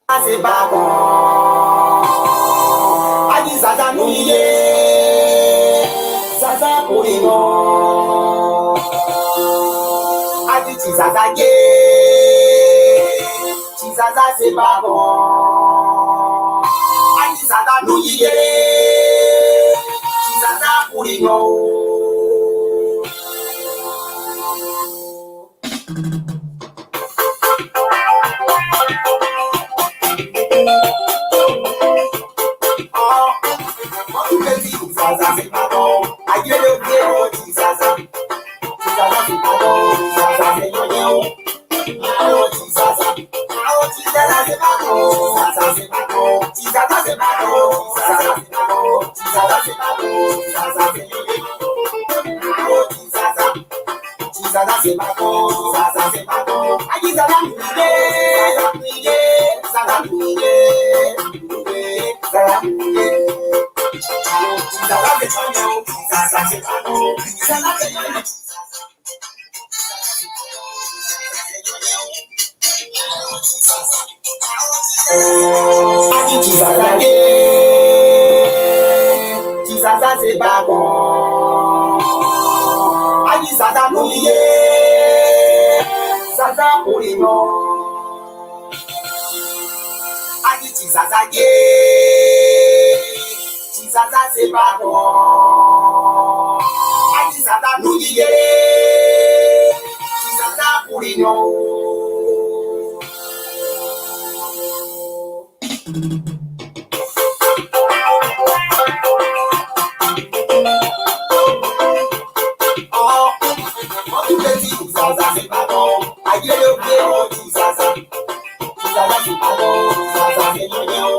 C'est pas bon. Adi Zaza nouye, Zaza pour les bons. Adi Zaza gay, Zaza c'est pas bon. Adi Zaza nouye, Zaza pour les bons. Zaza c'est pas bon, aïe le bureau, Zaza. Zaza c'est pas bon, Zaza c'est yo-yo. Zaza, Zaza c'est pas bon, Zaza c'est pas bon, Zaza c'est pas bon, Zaza c'est pas bon, Zaza c'est pas bon, Zaza c'est yo-yo. Zaza, Zaza c'est pas bon, Zaza c'est pas bon, aïe Zaza mouillé, Zaza mouillé, Zaza mouillé. Zaza c'est pas bon, Zaza c'est pas bon, Zaza c'est pas bon. Zaza c'est pas bon. Adi Zaza mouillé, Zaza pour les bons. Adi Zaza gay, Zaza c'est pas bon. Adi Zaza mouillé, Zaza pour les bons. Zaza c'est pas bon, aïe le bureau, Zaza. Zaza c'est pas bon, Zaza c'est yo-yo.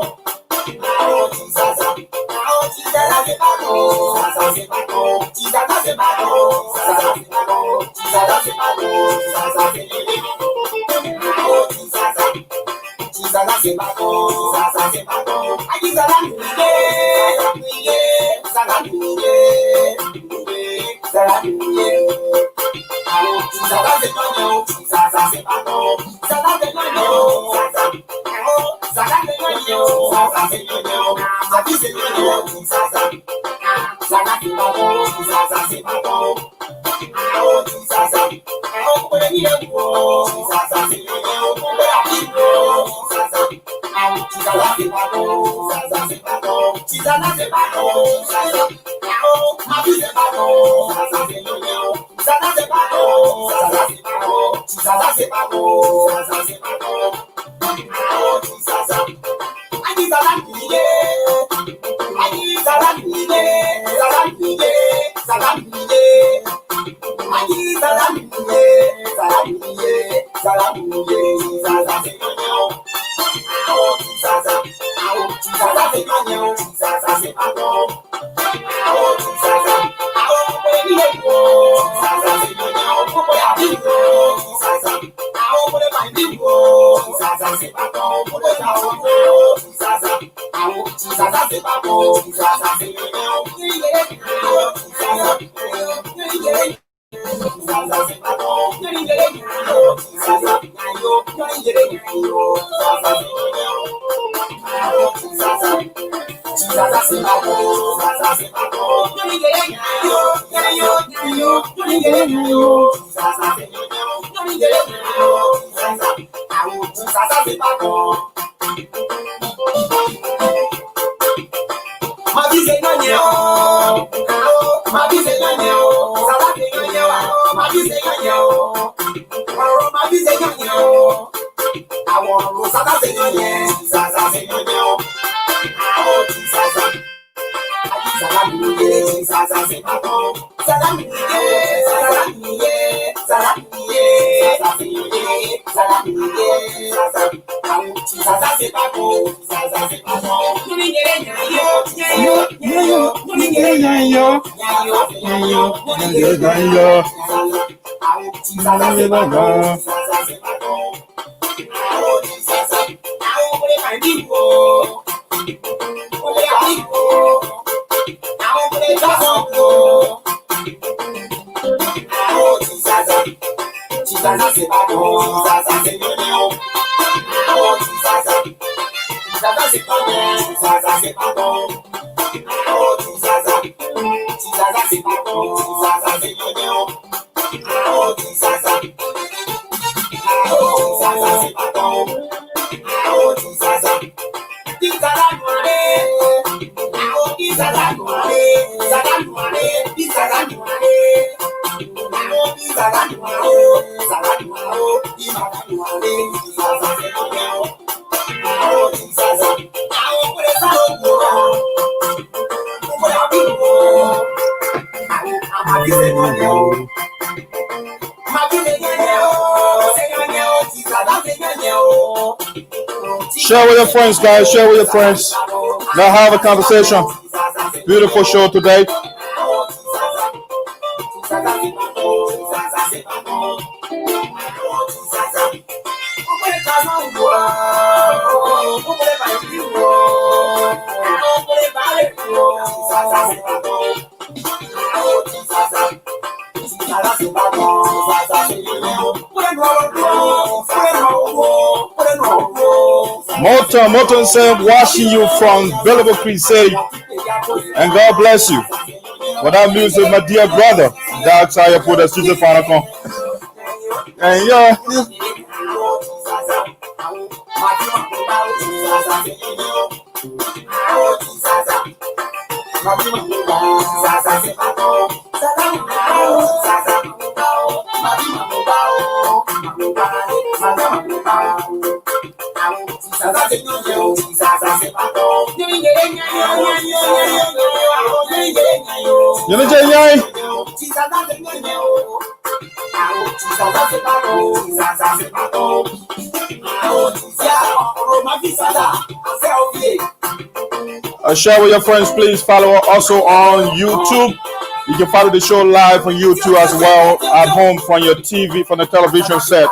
Zaza, Zaza c'est pas bon, Zaza c'est pas bon, Zaza c'est pas bon, Zaza c'est pas bon, Zaza c'est pas bon, Zaza c'est yo-yo. Zaza, Zaza c'est pas bon, Zaza c'est pas bon, aïe Zaza mouillé, Zaza mouillé, Zaza mouillé. Zaza c'est pas bon, Zaza c'est pas bon, Zaza c'est pas bon, Zaza c'est yo-yo, Zaza c'est yo-yo, Zaza c'est yo-yo, Zaza c'est pas bon, Zaza c'est pas bon, Zaza pour les millions, Zaza c'est yo-yo, pour les habitants, Zaza c'est pas bon, Zaza c'est pas bon, Zaza c'est pas bon, Zaza ma vie c'est pas bon, Zaza c'est yo-yo, Zaza c'est pas bon, Zaza c'est pas bon, Zaza c'est pas bon, Zaza c'est pas bon, Zaza, aïe Zaza mouillé, aïe Zaza mouillé, Zaza mouillé, Zaza mouillé, aïe Zaza mouillé, Zaza mouillé, Zaza mouillé, Zaza c'est yo-yo, Zaza, Zaza c'est yo-yo, Zaza c'est pas bon, Zaza, Zaza c'est yo-yo, pour les habitants, Zaza, pour les bandits, Zaza c'est pas bon, pour les habitants, Zaza, Zaza c'est pas bon, Zaza c'est yo-yo, Zaza, Zaza c'est pas bon, Zaza, Zaza, Zaza c'est pas bon, Zaza c'est pas bon, Zaza c'est pas bon. Ma vie c'est gagné, ma vie c'est gagné, Zaza c'est gagné, ma vie c'est gagné, ma vie c'est gagné, Zaza c'est gagné, Zaza c'est gagné, Zaza. Zaza mouillé, Zaza c'est pas bon, Zaza mouillé, Zaza mouillé, Zaza mouillé, Zaza c'est mouillé, Zaza mouillé, Zaza c'est pas bon, Zaza c'est pas bon, Zaza c'est pas bon, Zaza c'est pas bon, Zaza, Zaza c'est pas bon, Zaza c'est yo-yo, Zaza, Share with your friends, guys. Share with your friends. Now have a conversation. Beautiful show today. Moton said, watching you from Belleville Crusade, and God bless you. Without music, my dear brother, Dark Sire put us to the final. And yeah. Share with your friends, please. Follow us also on YouTube. You can follow the show live on YouTube as well at home from your TV, from the television set.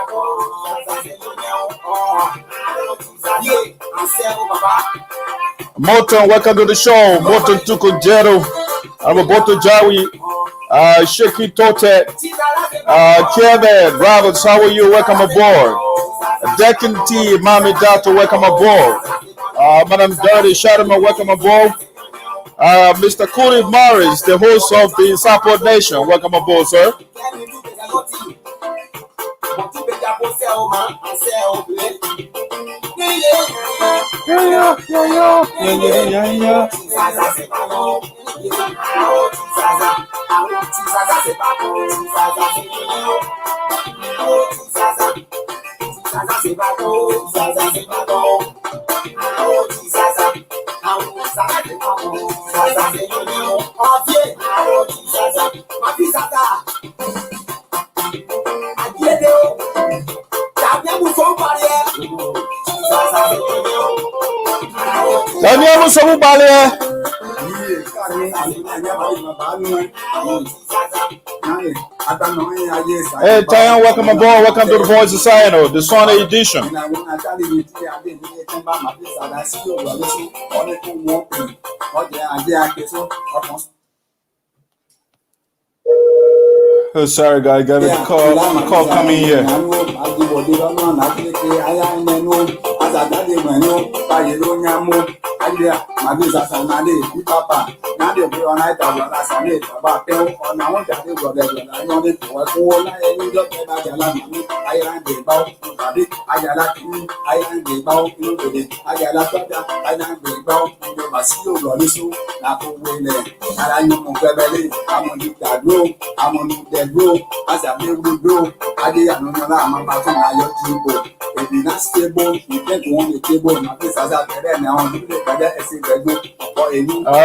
Moton, welcome to the show. Moton Tukujero, Boto Jawi, Sheki Tote, Kevin, Roberts, how are you? Welcome aboard. Deccan T, Mommy Doctor, welcome aboard. Madam Dirty Shadman, welcome aboard. Mr. Cody Morris, the host of the Sarpo Nation, welcome aboard, sir. Hey, Tayan, welcome aboard. Welcome to the Voice of Sinoe, the Sunday edition. Oh, sorry, guys. Got a call coming here.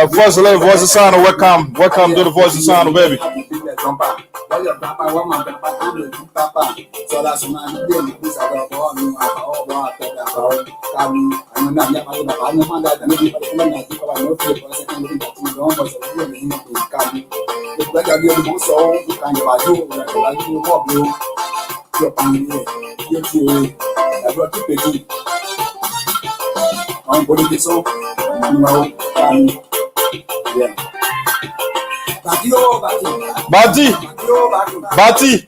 First, let Voice of Sinoe, welcome to the Voice of Sinoe, baby. Bati.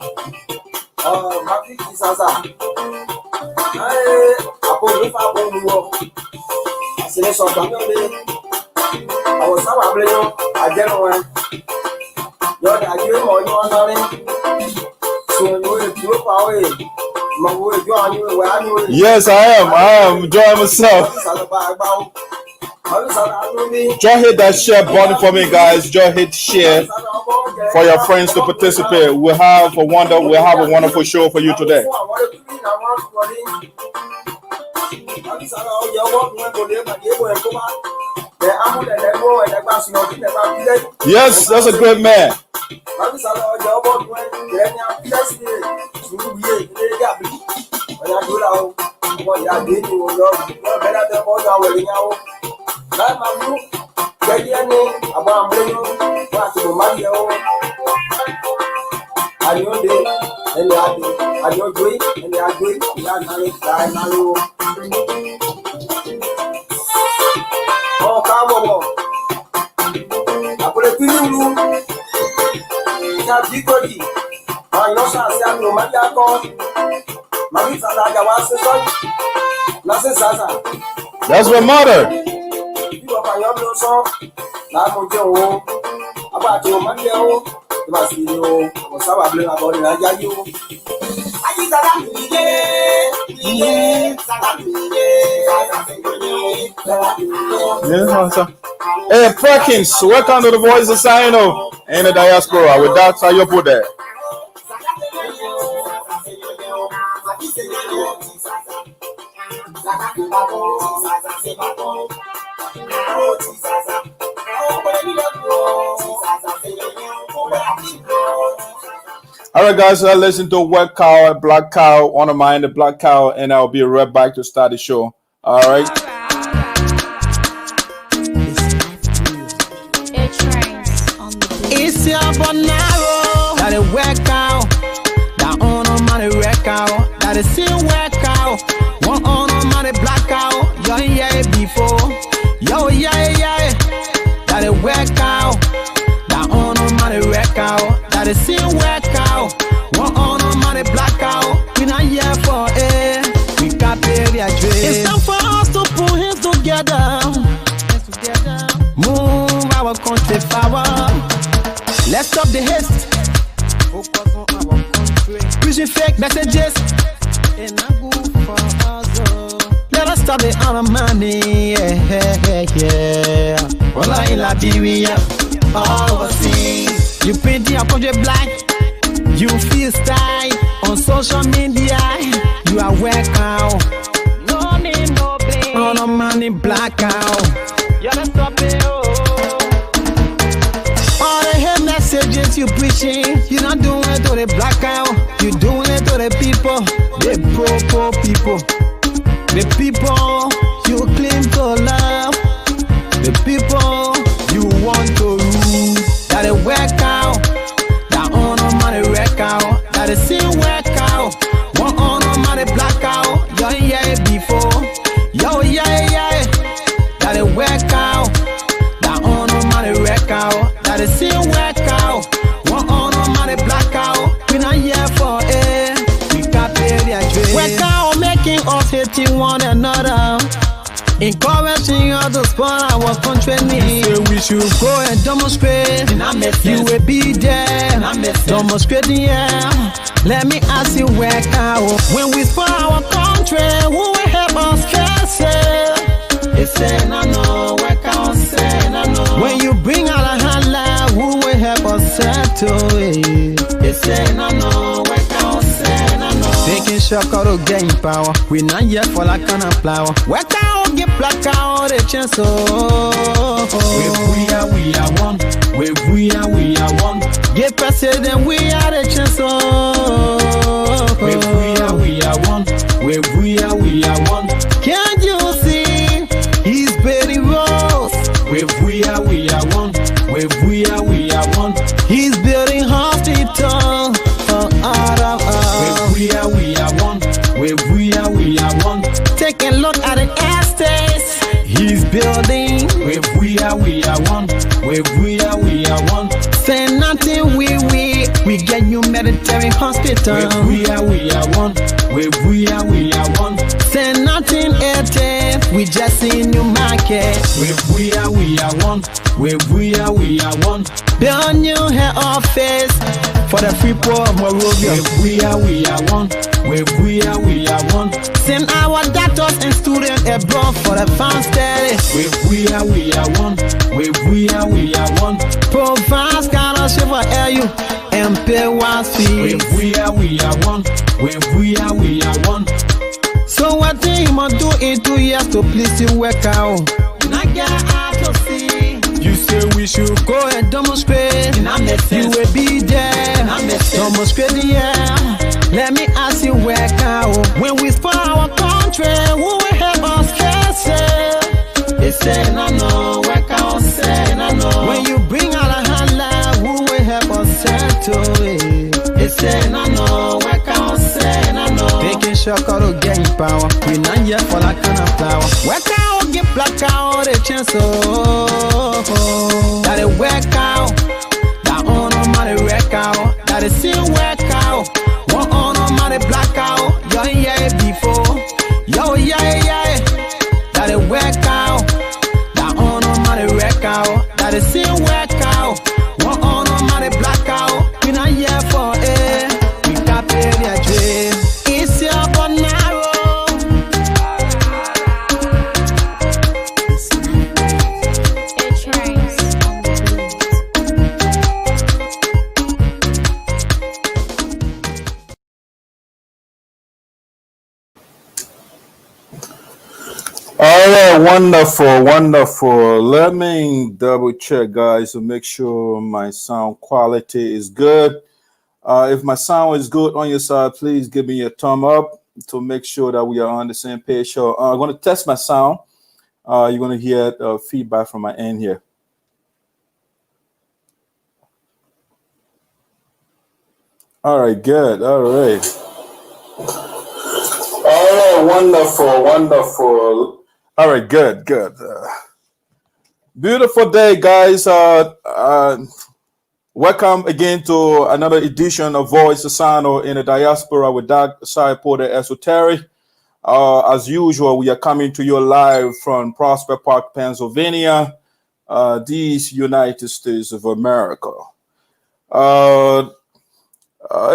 Sinoe so ba I was our blame. I get one. You're the idea or you are not. So you away. Yes, I am enjoying myself. Just hit that share button for me, guys. Just hit share for your friends to participate. We have a wonderful show for you today. Yes, that's a great man. That's my mother. Hey, Perkins, welcome to the Voice of Sinoe and the Diaspora. With that, how you put that? All right, guys, so listen to White Cow, Black Cow, on the mind, the Black Cow, and I'll be right back to start the show. All right. It's your bonaro that it work out. That on a money wreck out. That is still work out. One on a money black out. Yo, yeah, before. Yo, yeah. That it work out. That on a money wreck out. That is still work out. One on a money black out. We not here for it. We got baby a dream. It's time for us to pull hands together. Move our country forward. Let's stop the haste. Focus on our country. Preaching fake messages. And I go for us. Let us stop the honor money. Yeah. Well, I love you. Overseas. You paint your country black. You feel style on social media. You are work out. No need no blame. Honor money black out. You gotta stop it. Messages you preaching, you not doing it to the black out, you doing it to the people, the poor people, the people you claim to love, the people you want to rule. That it work out, that honor money work out, that it still work out, one honor money black out, yo yeah before, yo yeah, that it work out, that honor money work out, that it still work out. One on a money black out. We not here for it. We got baby a dream. Work out making us hating one another. Encouraging others to support our country needs. We should go and demonstrate. You will be there. Demonstrating, yeah. Let me ask you, work out. When we support our country, who will help us face it? It's saying I know, work out, saying I know. When you bring out a hand, who will help us settle it? It's saying I know, work out, saying I know. Taking shock out of gain power. We not yet for that kind of flower. Work out, get black out, a chance. We are one. We are one. Get president, we are the chance. We are one. We are one. Can't you see? He's very rose. We are one. We are one. He's building hospital for all of us. We are one. We are one. Take a look at the estates he's building. We are one. We are one. Say nothing, we get you military hospital. We are one. We are one. Say nothing, We just in new market. We are one. We are one. Build new head office for the free poor of Morovia. We are one. We are one. Send our doctors and students abroad for the fun study. We are one. We are one. Provide scholarship for LU and pay one fee. We are one. We are one. So what do you must do in 2 years to please you work out? And I get out to see. You say we should go and demonstrate. You will be there. Demonstrate, yeah. Let me ask you work out. When we spoil our country, who will help us face it? They say no, work out, say no. When you bring out a handler, who will help us settle it? They say no, work out, say no. Taking shock out of getting power. We not here for that kind of flower. Work out, get black out, a chance, that it work out. That on money work out. That is still work out. One on money black out. Yo, yeah, before. Yo, yeah. That it work out. That on money work out. That is still work out. One on money black out. We not here for it. We can't pay their dream. It's your bonaro. All right, wonderful. Let me double check, guys, to make sure my sound quality is good. If my sound is good on your side, please give me a thumb up to make sure that we are on the same page. So I'm going to test my sound. You're going to hear feedback from my end here. All right, good. All right, wonderful. All right, good. Beautiful day, guys. Welcome again to another edition of Voice of Sinoe in the Diaspora with Sarpo the Esoteric. As usual, we are coming to you live from Prospect Park, Pennsylvania, these United States of America.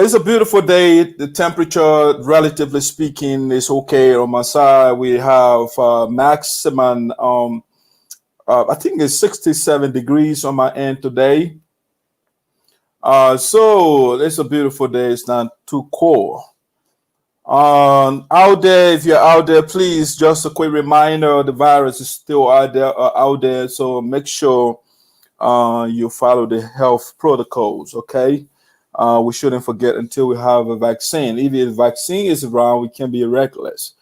It's a beautiful day. The temperature, relatively speaking, is okay on my side. We have maximum, I think it's 67 degrees on my end today. So it's a beautiful day. It's not too cold. Out there, if you're out there, please, just a quick reminder, the virus is still out there. So make sure you follow the health protocols, okay? We shouldn't forget until we have a vaccine. If the vaccine is around, we can be reckless.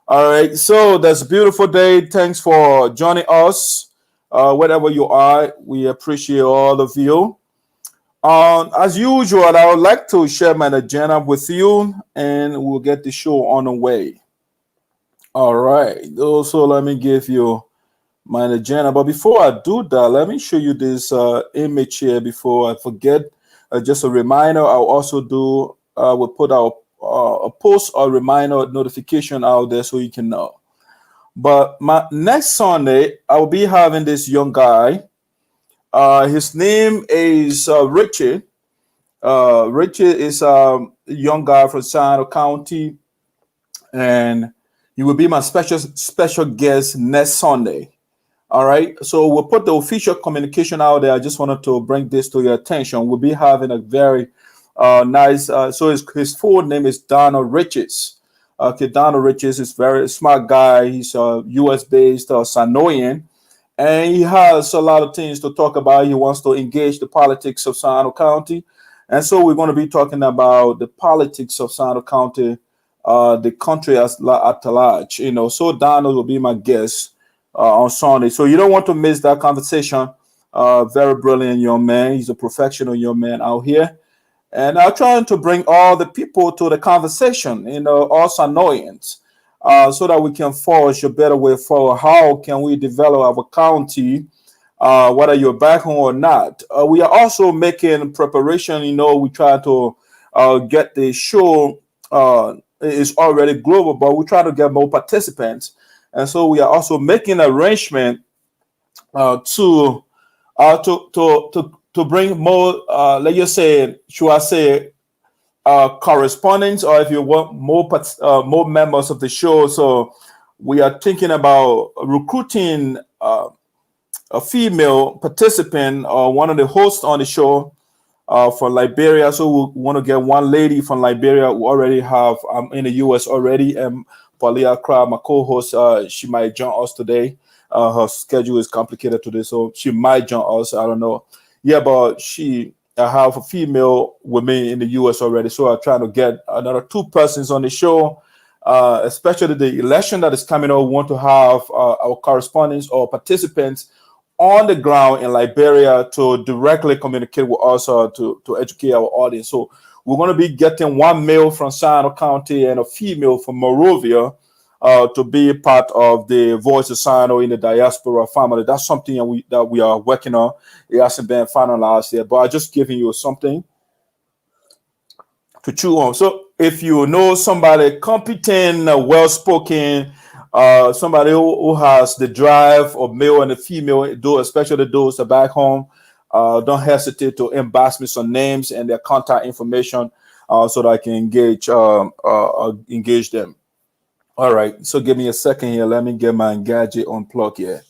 All right, so that's a beautiful day. Thanks for joining us. Wherever you are, we appreciate all of you. As usual, I would like to share my agenda with you, and we'll get the show on the way. All right, also let me give you my agenda. But before I do that, let me show you this image here before I forget. Just a reminder, I'll also do, we'll put out a post or reminder notification out there so you can know. But next Sunday, I will be having this young guy. His name is Richie. Richie is a young guy from Sinoe County, and he will be my special guest next Sunday. All right, so we'll put the official communication out there. I just wanted to bring this to your attention. We'll be having a very nice, so his full name is Donald Riches. Okay, Donald Riches is a very smart guy. He's a US-based Sinoean, and he has a lot of things to talk about. He wants to engage the politics of Sinoe County. And so we're going to be talking about the politics of Sinoe County, the country at large. You know, so Donald will be my guest on Sunday. So you don't want to miss that conversation. Very brilliant young man. He's a professional young man out here. And I'm trying to bring all the people to the conversation, you know, all Sinoeans, so that we can forge a better way forward. How can we develop our county, whether you're back home or not? We are also making preparation. You know, we try to get the show. It's already global, but we try to get more participants. And so we are also making arrangement to to bring more, let's just say, should I say, correspondents, or if you want more members of the show. So we are thinking about recruiting a female participant or one of the hosts on the show from Liberia. So we want to get one lady from Liberia who already have in the US already, and Paulia Crab, my co-host, she might join us today. Her schedule is complicated today, so she might join us. I don't know. Yeah, but I have a female with me in the US already, so I'm trying to get another 2 persons on the show. Especially the election that is coming up, we want to have our correspondents or participants on the ground in Liberia to directly communicate with us to educate our audience. So we're going to be getting 1 male from Sinoe County and a female from Monrovia to be part of the Voice of Sinoe in the Diaspora family. That's something that we are working on. It hasn't been finalized yet, but I'm just giving you something to chew on. So if you know somebody competent, well-spoken, somebody who has the drive of male and the female, especially those back home, don't hesitate to inbox me some names and their contact information so that I can engage them. All right, so give me a second here. Let me get my gadget unplugged here.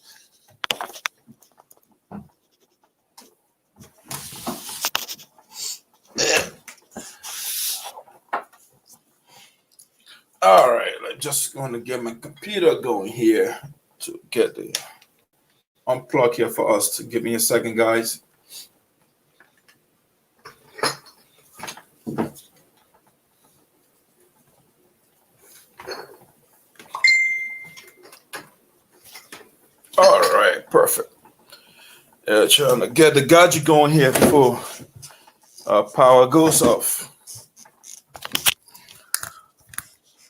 All right, I'm just going to get my computer going here to get the unplug here for us. To give me a second, guys. All right, perfect. Trying to get the gadget going here before power goes off.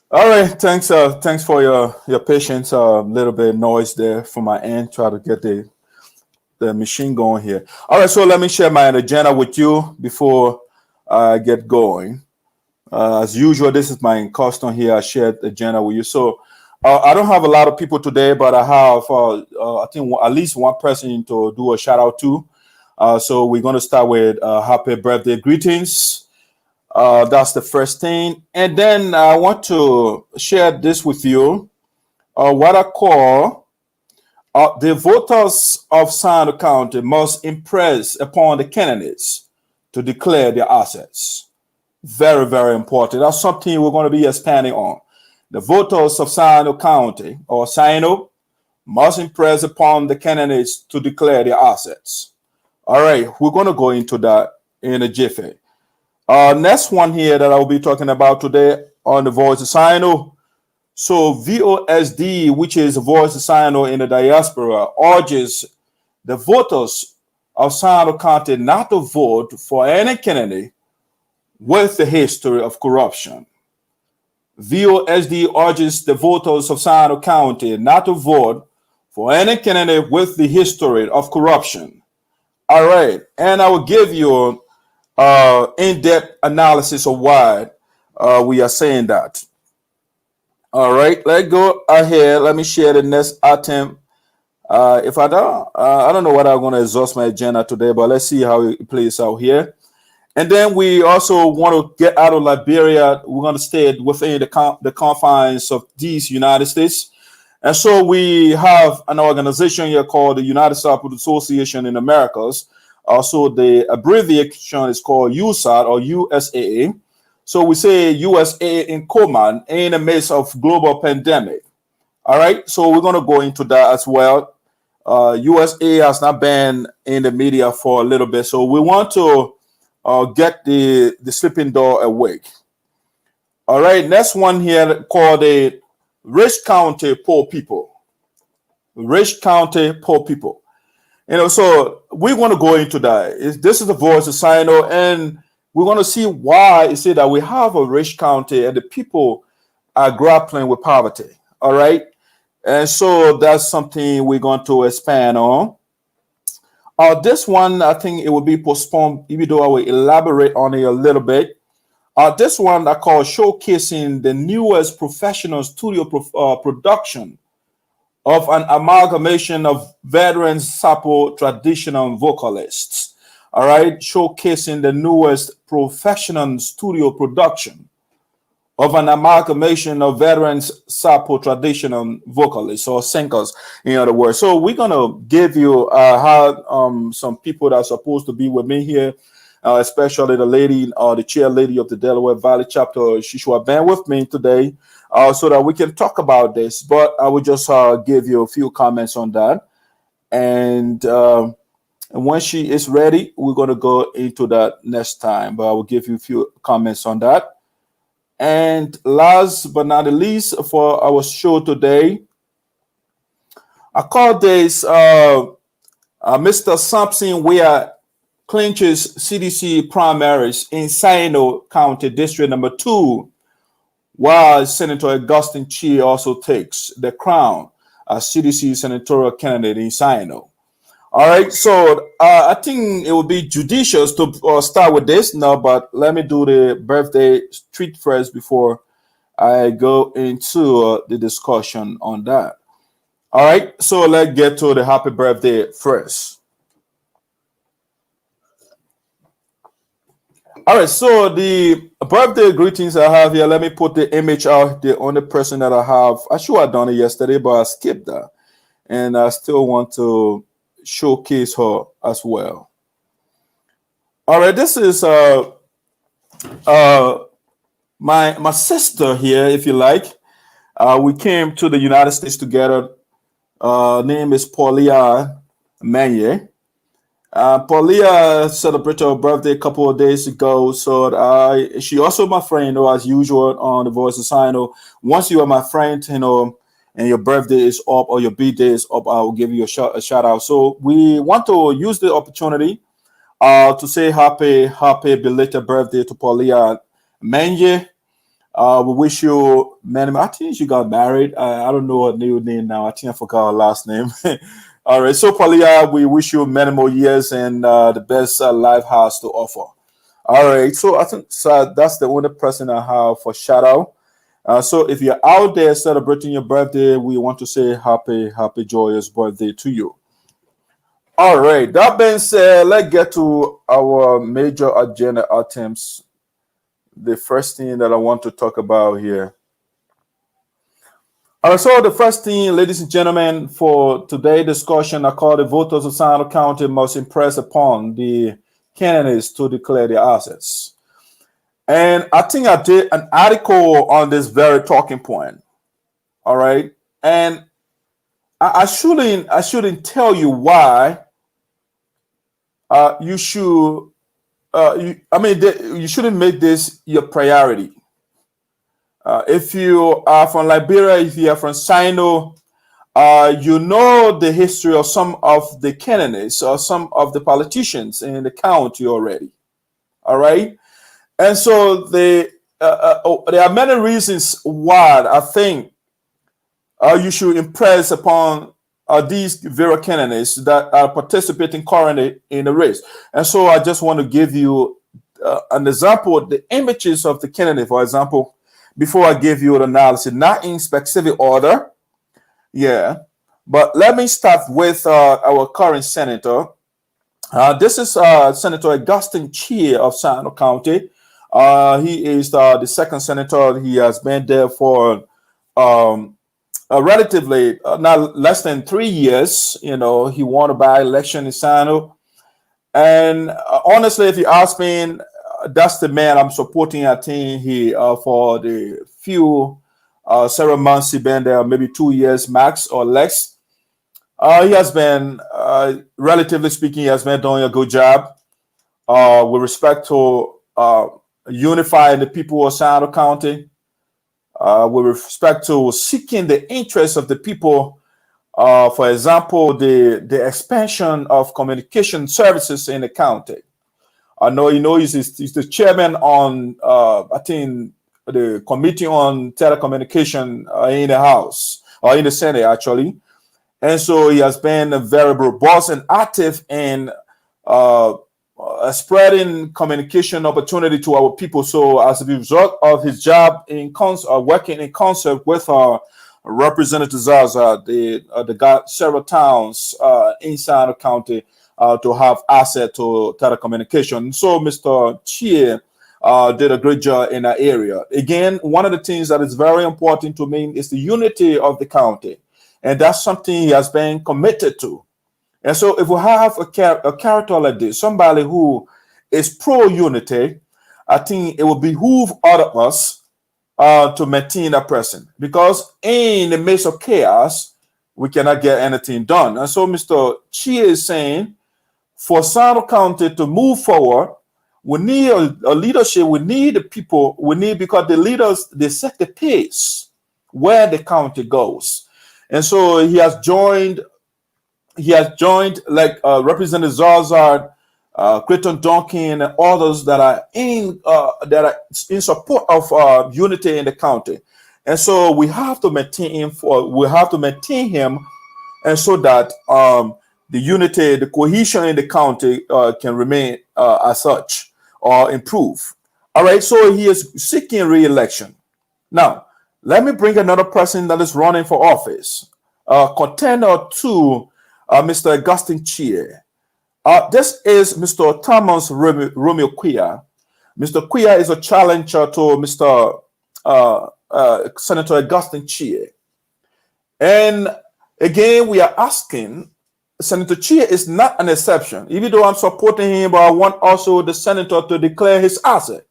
All right, thanks for your patience. A little bit of noise there from my end. Try to get the machine going here. All right, so let me share my agenda with you before I get going. As usual, this is my custom here. I shared the agenda with you. So I don't have a lot of people today, but I have I think at least 1 person to do a shout out to. So we're going to start with happy birthday greetings. That's the first thing. And then I want to share this with you, what I call the voters of Sinoe County must impress upon the candidates to declare their assets. Very, very important. That's something we're going to be expanding on. The voters of Sinoe County or Sinoe must impress upon the candidates to declare their assets. All right, we're going to go into that in a jiffy. Next one here that I will be talking about today on the Voice of Sinoe. So VOSD, which is the Voice of Sinoe in the Diaspora, urges the voters of Sinoe County not to vote for any candidate with the history of corruption. VOSD urges the voters of Sinoe County not to vote for any candidate with the history of corruption. All right, and I will give you in-depth analysis of why we are saying that. All right, let's go ahead. Let me share the next item. If I don't know whether I'm going to exhaust my agenda today, but let's see how it plays out here. And then we also want to get out of Liberia. We're going to stay within the confines of these United States. And so we have an organization here called the United Sarpo Association in Americas. Also, the abbreviation is called USAA or USAA. So we say USA in coma in the midst of global pandemic. All right, so we're going to go into that as well. USA has not been in the media for a little bit, so we want to get the sleeping dog awake. All right, next one here called the Rich County Poor People. Rich County Poor People. So we want to go into that. This is the Voice of Sinoe, and we want to see why it said that we have a rich county and the people are grappling with poverty. All right, and so that's something we're going to expand on. This one, I think it will be postponed, even though I will elaborate on it a little bit. This one I call showcasing the newest professional studio production of an amalgamation of veteran Sarpo traditional vocalists. All right, showcasing the newest professional studio production of an amalgamation of veterans Sarpo traditional vocalists or singers, in other words. So we're gonna give you how some people that are supposed to be with me here, especially the lady, the chair lady of the Delaware Valley chapter. She should have been with me today, so that we can talk about this. But I will just give you a few comments on that, and when she is ready, we're gonna go into that next time. But I will give you a few comments on that. And last but not the least, for our show today, I call this Mr. Sampson Ware clinches CDC primaries in Sinoe County District Number 2, while Senator Augustine Chi also takes the crown as CDC senatorial candidate in Sinoe. All right, so I think it would be judicious to start with this now, but let me do the birthday treat first before I go into the discussion on that. All right, so let's get to the happy birthday first. All right, so the birthday greetings I have here, let me put the image out. The only person that I have, I should have done it yesterday, but I skipped that. And I still want to showcase her as well. All right, this is my sister here, if you like. We came to the United States together. Name is Paulia Manye. Paulia celebrated her birthday a couple of days ago, so she also my friend, as usual on the Voice of Sinoe. Once you are my friend, and your birthday is up or your birthday is up, I will give you a shout out. So we want to use the opportunity to say happy belated birthday to Paulia Menge. We wish you many. I think she got married. I don't know her new name now. I think I forgot her last name. All right. So Paulia, we wish you many more years and the best life has to offer. All right. So I think that's the only person I have for shout out. So if you're out there celebrating your birthday, we want to say happy, joyous birthday to you. All right. That being said, let's get to our major agenda items. The first thing that I want to talk about here. All right. So the first thing, ladies and gentlemen, for today's discussion, I call the voters of Sinoe County must impress upon the candidates to declare their assets. And I think I did an article on this very talking point. All right. And I shouldn't tell you why you should you shouldn't make this your priority. If you are from Liberia, if you are from Sinoe, you know the history of some of the candidates or some of the politicians in the county already. All right. And so there are many reasons why I think you should impress upon these various candidates that are participating currently in the race. And so I just want to give you an example, the images of the candidate, for example, before I give you the analysis, not in specific order. Yeah. But let me start with our current senator. This is Senator Augustine Chi of Sinoe County. He is the second senator. He has been there for relatively not less than 3 years. You know, he won a by-election in Sinoe. And honestly, if you ask me, that's the man I'm supporting. I think he for the few several months he been there, maybe 2 years max or less. He has been, relatively speaking, he has been doing a good job with respect to unifying the people of Sinoe County, with respect to seeking the interests of the people. For example, the expansion of communication services in the county. I know he's the chairman on, I think, the committee on telecommunication in the House, or in the Senate, actually. And so he has been very robust and active in spreading communication opportunity to our people. So as a result of his job in working in concert with Representative Zaza, they got several towns in Sinoe County to have access to telecommunication. So Mr. Chie did a great job in that area. Again, one of the things that is very important to me is the unity of the county. And that's something he has been committed to. And so if we have a character like this, somebody who is pro-unity, I think it will behoove all of us to maintain that person. Because in the midst of chaos, we cannot get anything done. And so Mr. Chi is saying, for Sinoe County to move forward, we need a leadership. We need the people. We need, because the leaders, they set the pace where the county goes. And so he has joined like Representative Zarzard, Clayton Duncan, and others that are in support of unity in the county. And so we have to maintain him, and so that the unity, the cohesion in the county can remain as such or improve. All right, so he is seeking re-election. Now, let me bring another person that is running for office, contender to Mr. Augustine Chie. This is Mr. Thomas Romeo Quia. Mr. Quia is a challenger to Mr. Senator Augustine Chie. And again, we are asking, Senator Chie is not an exception. Even though I'm supporting him, but I want also the senator to declare his asset.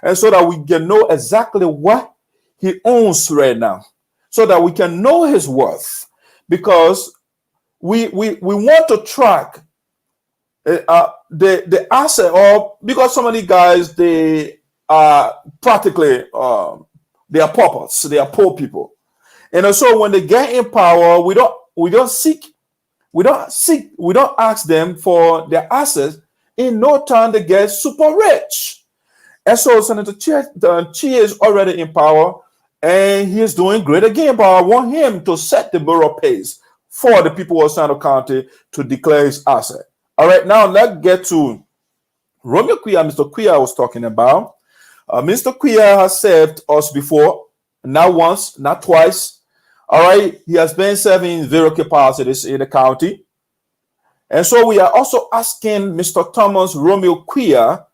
And so that we can know exactly what he owns right now. So that we can know his worth. Because we want to track the asset, or because some of these guys, they are practically they are paupers, they are poor people. And so when they get in power, we don't ask them for their assets. In no time they get super rich. And so Senator Chi is already in power, and he is doing great again, but I want him to set the borough pace for the people of Sinoe County to declare his asset. All right, now let's get to Romeo Quia, Mr. Quia was talking about. Mr. Quia has served us before, not once, not twice. All right, he has been serving in various capacities in the county. And so we are also asking Mr. Thomas Romeo Quia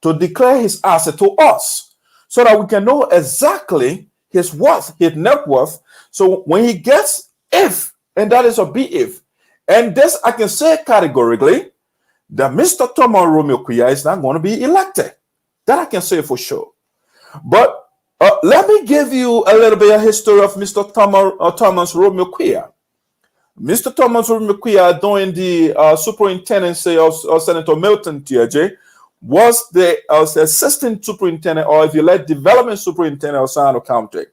to declare his asset to us so that we can know exactly his worth, his net worth. So when he gets, if, and that is a big if, and this I can say categorically, that Mr. Thomas Romeo Quia is not going to be elected. That I can say for sure. But let me give you a little bit of history of Mr. Thomas Romeo Quia. Mr. Thomas Romeo Quia, during the superintendency of Senator Milton TJ, was the assistant superintendent, or if you like, development superintendent of Sinoe County.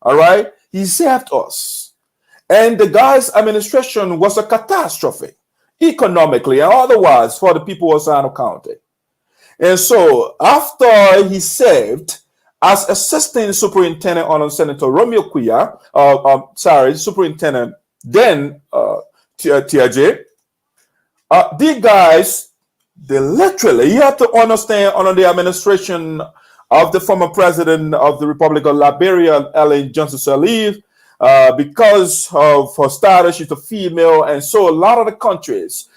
All right? He served us. And the guy's administration was a catastrophe, economically and otherwise, for the people of Sinoe County. And so after he served as assistant superintendent on Senator Romeo Quia, superintendent then TJ, these guys, they literally, you have to understand, under the administration of the former president of the Republic of Liberia, Ellen Johnson Sirleaf, because of her status, she's a female, and so a lot of the countries,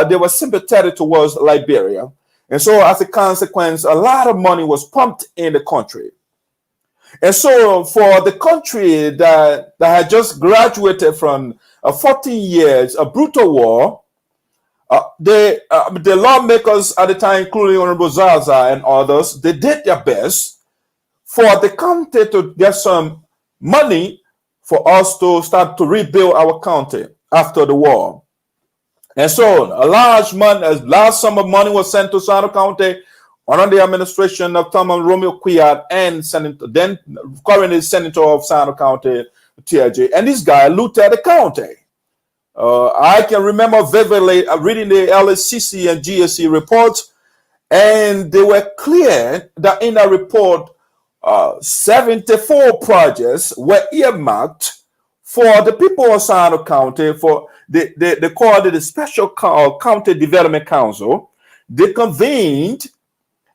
they were sympathetic towards Liberia. And so as a consequence, a lot of money was pumped in the country. And so for the country that had just graduated from 14 years, a brutal war, the lawmakers at the time, including Honorable Zaza and others, they did their best for the county to get some money for us to start to rebuild our county after the war. And so a large sum of money was sent to Sinoe County under the administration of Thomas Romeo Quia and then currently Senator of Sinoe County, TJ. And this guy looted the county. I can remember vividly reading the LSCC and GSC reports, and they were clear that in that report, 74 projects were earmarked for the people of Sinoe County. For they called it the Special County Development Council. They convened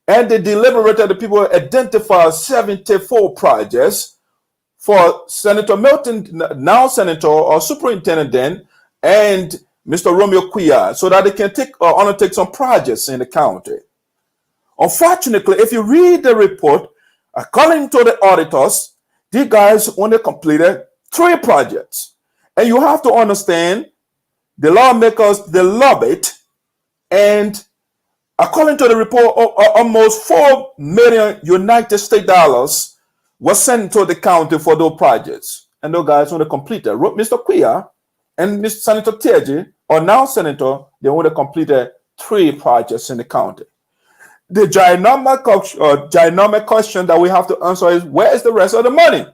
and they deliberated. The people identified 74 projects for Senator Milton, now Senator or Superintendent then, and Mr. Romeo Quia, so that they can undertake some projects in the county. Unfortunately, if you read the report, according to the auditors, these guys only completed 3 projects. And you have to understand, the lawmakers, they love it. And according to the report, almost $4 million United States dollars was sent to the county for those projects. And those guys only completed. Mr. Quia and Mr. Senator Teji, or now Senator, they only completed 3 projects in the county. The ginormous question that we have to answer is, where is the rest of the money?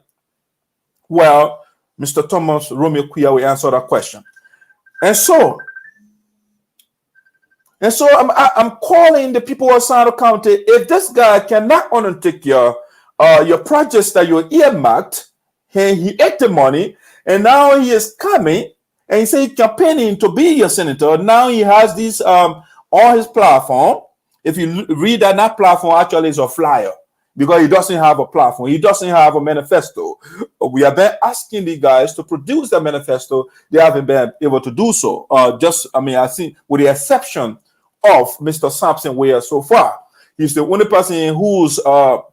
Well, Mr. Thomas Romeo Quia will answer that question. And so I'm calling the people of Sinoe County. If this guy cannot undertake your projects that you earmarked, and he ate the money, and now he is coming, and he said he's campaigning to be your senator. Now he has this on his platform. If you read that platform actually is a flyer, because he doesn't have a platform. He doesn't have a manifesto. We have been asking the guys to produce the manifesto. They haven't been able to do so. I think with the exception of Mr. Sampson Weir so far. He's the only person whose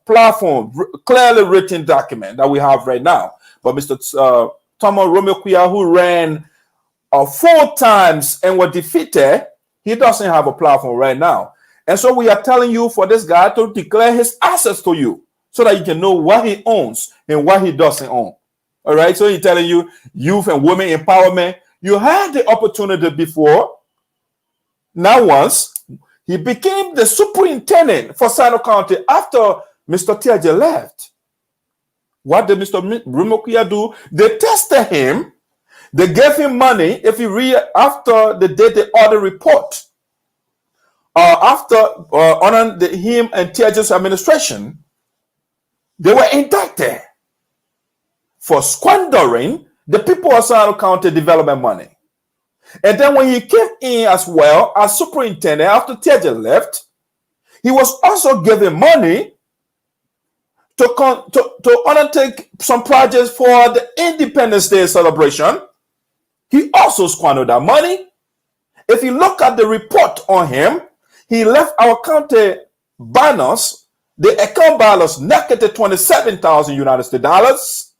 platform, clearly written document that we have right now. But Mr. Thomas Romeo Quia, who ran 4 times and was defeated, he doesn't have a platform right now. And so we are telling you for this guy to declare his assets to you so that you can know what he owns and what he doesn't own. All right. So he's telling you youth and women empowerment. You had the opportunity before. Now once he became the superintendent for Sinoe County after Mr. Teji left. What did Mr. Romeo Quia do? They tested him. They gave him money. If you read after they did the audit report, after honoring him and Teji's administration, they were indicted for squandering the people of Sinoe County development money. And then when he came in as well as superintendent after Teji left, he was also given money to undertake some projects for the Independence Day celebration. He also squandered that money. If you look at the report on him, he left our county banners, the account balance negative 27,000 United States dollars.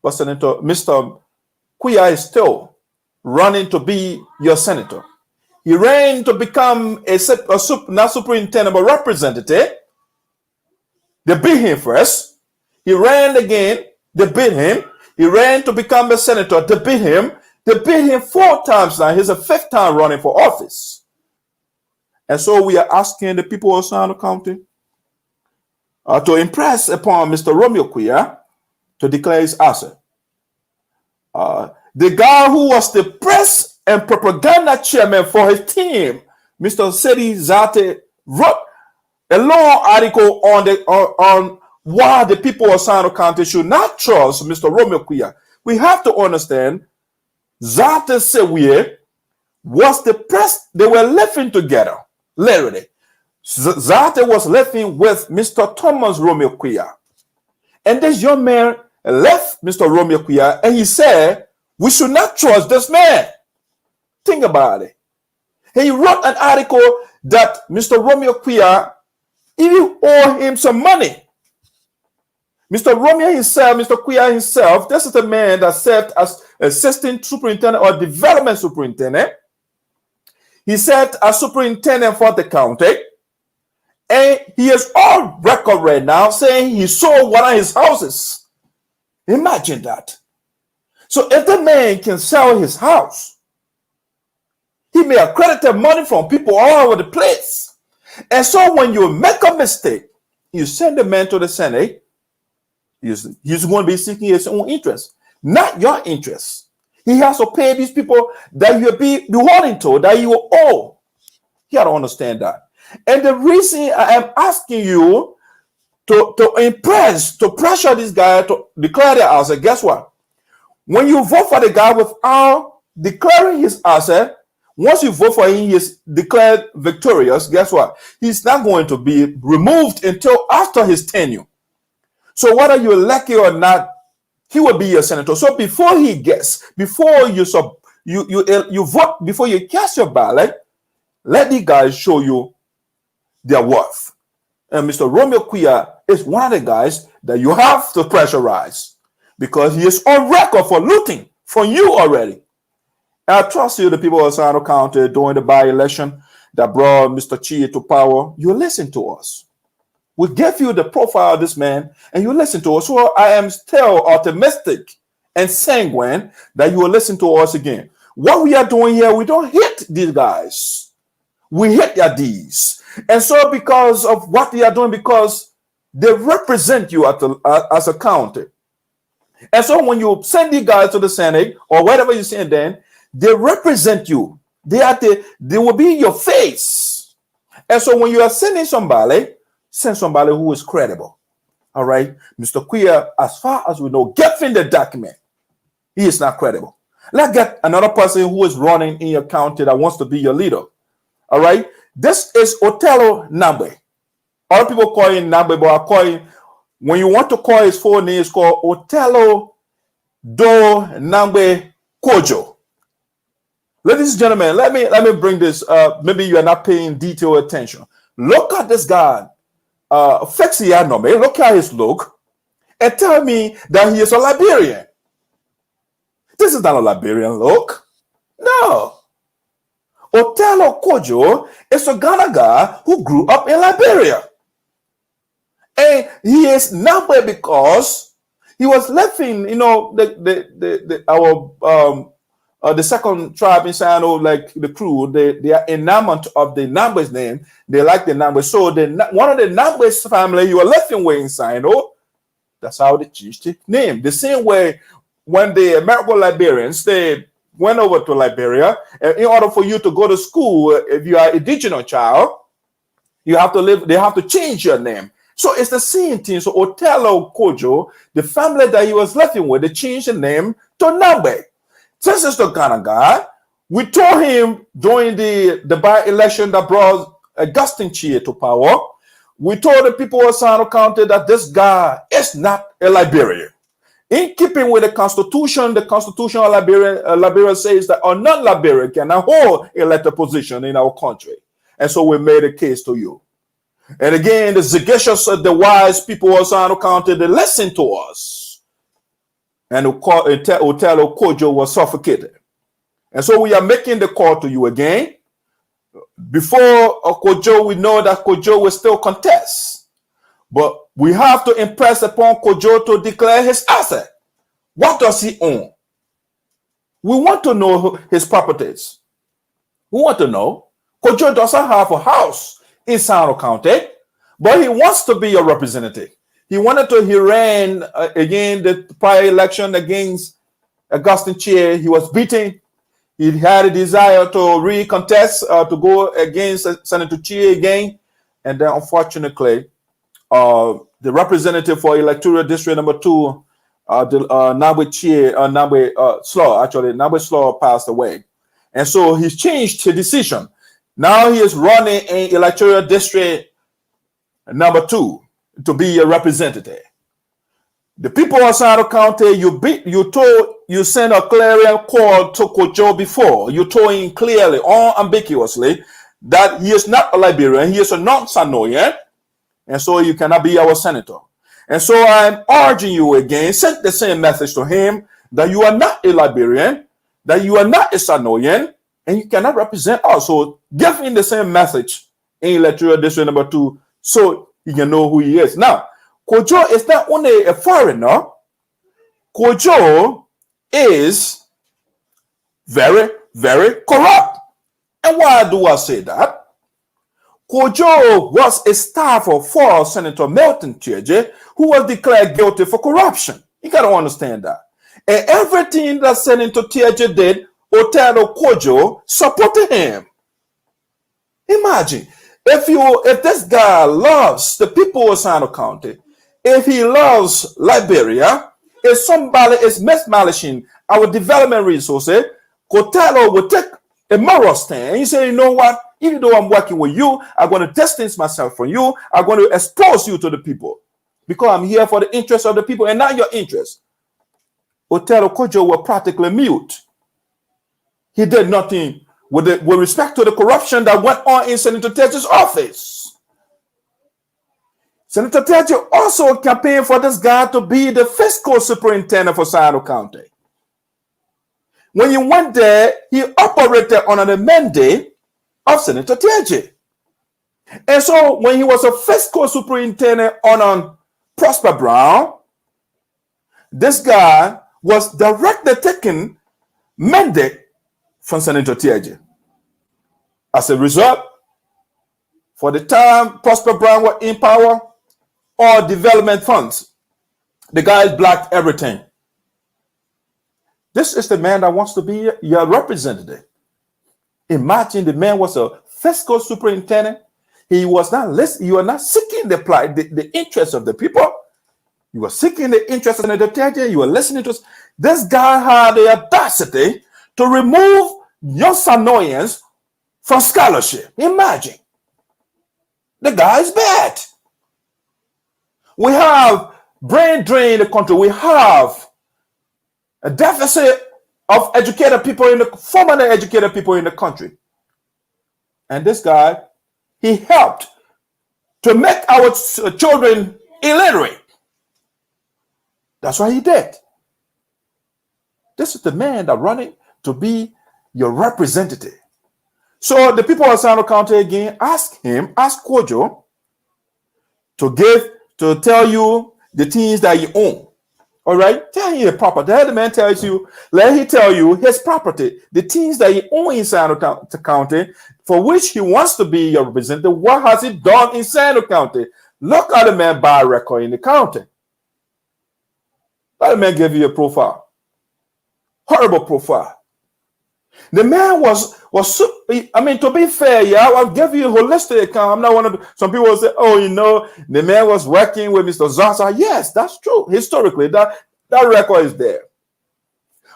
But Senator Mr. Quia is still running to be your senator. He ran to become not superintendent, but representative. They beat him first. He ran again. They beat him. He ran to become a senator. They beat him. They beat him 4 times now. He's a 5th time running for office. And so we are asking the people of Sinoe County to impress upon Mr. Romeo Quia to declare his asset. The guy who was the press and propaganda chairman for his team, Mr. Sedi Zate, wrote a long article on why the people of Sinoe County should not trust Mr. Romeo Quia. We have to understand Zate Sewie was the press. They were living together, literally. Zate was living with Mr. Thomas Romeo Quia. And this young man left Mr. Romeo Quia and he said, we should not trust this man. Think about it. He wrote an article that Mr. Romeo Quia even owed him some money. Mr. Romeo himself, Mr. Quia himself, this is the man that served as assistant superintendent or development superintendent. He served as superintendent for the county. And he is on record right now saying he sold one of his houses. Imagine that. So if the man can sell his house, he may have credited money from people all over the place. And so when you make a mistake, you send the man to the Senate, he's going to be seeking his own interest, not your interest. He has to pay these people that you'll be beholden to, that you will owe. You got to understand that. And the reason I am asking you to pressure this guy to declare their asset, guess what? When you vote for the guy without declaring his asset, once you vote for him, he is declared victorious. Guess what? He's not going to be removed until after his tenure. So whether you're lucky or not, he will be your senator. So before you vote, before you cast your ballot, let the guys show you their worth. And Mr. Romeo Quia is one of the guys that you have to pressurize because he is on record for looting from you already. And I trust you, the people of Sinoe County, during the by-election that brought Mr. Chie to power, you listen to us. We gave you the profile of this man, and you listen to us. So I am still optimistic and sanguine that you will listen to us again. What we are doing here, we don't hit these guys. We hit their deeds. And so because of what they are doing, because they represent you as a county. And so when you send these guys to the Senate or whatever you send them, they represent you. They will be your face. And so when you are sending somebody, send somebody who is credible. All right. Mr. Quia, as far as we know, get in the document. He is not credible. Let's get another person who is running in your county that wants to be your leader. All right. This is Otello Nambe. Other people call him Nambe, but I call him, when you want to call his full name, it's called Otello Do Nambe Kojo. Ladies and gentlemen, let me bring this. Maybe you are not paying detailed attention. Look at this guy. Fexianome, look at his look, and tell me that he is a Liberian. This is not a Liberian look. No. Otello Kojo is a Ghana guy who grew up in Liberia. And he is Nambe because he was living, the second tribe in Sinoe, like the crew, they are enamored of the Nambe's name. They like the Nambe. So one of the Nambe's family you are living with in Sinoe, that's how they changed the name. The same way when the American Liberians, they went over to Liberia, and in order for you to go to school, if you are an indigenous child, they have to change your name. So it's the same thing. So Otello Kojo, the family that he was living with, they changed the name to Nambe. Since it's the Ghana guy, we told him during the by-election that brought Augustine Chie to power, we told the people of Sinoe County that this guy is not a Liberian. In keeping with the Constitution of Liberia says that a non-Liberian cannot hold elected position in our country. And so we made a case to you. And again, the sagacious, the wise people of Sinoe County, they listen to us. And Otello Kojo was suffocated. And so we are making the call to you again. Before Kojo, we know that Kojo will still contest. But we have to impress upon Kojo to declare his asset. What does he own? We want to know his properties. We want to know. Kojo doesn't have a house in Sinoe County, but he wants to be a representative. He ran again the prior election against Augustine Chie. He was beaten. He had a desire to recontest, to go against Senator Chie again. And then unfortunately, the representative for electoral district number 2, Nambe Slaw passed away. And so he's changed his decision. Now he is running in electoral district number 2. To be a representative. The people of Sinoe County, you sent a clarion call to Kojo before. You told him clearly, unambiguously, that he is not a Liberian, he is a non-Sinoean, and so you cannot be our senator. And so I'm urging you again, send the same message to him that you are not a Liberian, that you are not a Sinoean, and you cannot represent us. So give him the same message in electoral district number 2, so you can know who he is. Now, Kojo is not only a foreigner, Kojo is very, very corrupt. And why do I say that? Kojo was a staffer for Senator Milton Tiege, who was declared guilty for corruption. You got to understand that. And everything that Senator Tiege did, Otello Kojo supported him. Imagine. If this guy loves the people of Sinoe County, if he loves Liberia, if somebody is mismanaging our development resources, Otello will take a moral stand. He say, you know what? Even though I'm working with you, I'm going to distance myself from you. I'm going to expose you to the people because I'm here for the interest of the people and not your interest. Otero Kojo were practically mute. He did nothing with respect to the corruption that went on in Senator Teje's office. Senator Teje also campaigned for this guy to be the fiscal superintendent for Sinoe County. When he went there, he operated under the mandate of Senator Teje. And so when he was a fiscal superintendent on Prosper Brown, this guy was directly taking mandate from Senator Teje. As a result, for the time Prosper Brown was in power, all development funds, the guys blocked everything. This is the man that wants to be your representative. Imagine the man was a fiscal superintendent. He was not listening. You are not seeking the interest of the people. You were seeking the interest of the Teje. You were listening to us. This guy had the audacity to remove young Sinoeans from scholarship. Imagine. The guy is bad. We have brain drain in the country. We have a deficit of educated people formerly educated people in the country. And this guy, he helped to make our children illiterate. That's what he did. This is the man that running to be your representative. So the people of Sinoe County again ask Kojo to tell you the things that you own. All right, tell him your property. The man tells you, let him tell you his property, the things that he owns in Sinoe County, for which he wants to be your representative. What has he done in Sinoe County? Look at the man by record in the county. Let the man give you a profile, horrible profile. The man was I mean, to be fair, yeah, I'll give you a holistic account. I'm not one of the, some people will say, oh, you know, the man was working with Mr. Zaza. Yes, that's true. Historically, that record is there.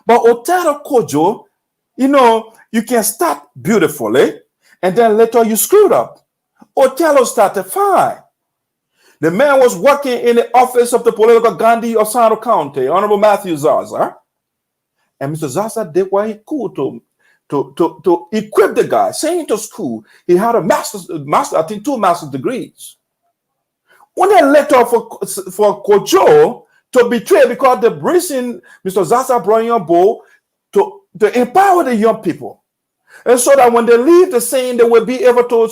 But Otero Kojo, you know, you can start beautifully and then later you screwed up. Otero started fine. The man was working in the office of the political Gandhi of Sinoe County, Honorable Matthew Zaza. And Mr. Zaza did what he could to equip the guy, send him to school. He had a master's, I think 2 master's degrees. When they letter for Kojo to betray, because the reason Mr. Zaza brought in on board to empower the young people. And so that when they leave the scene, they will be able to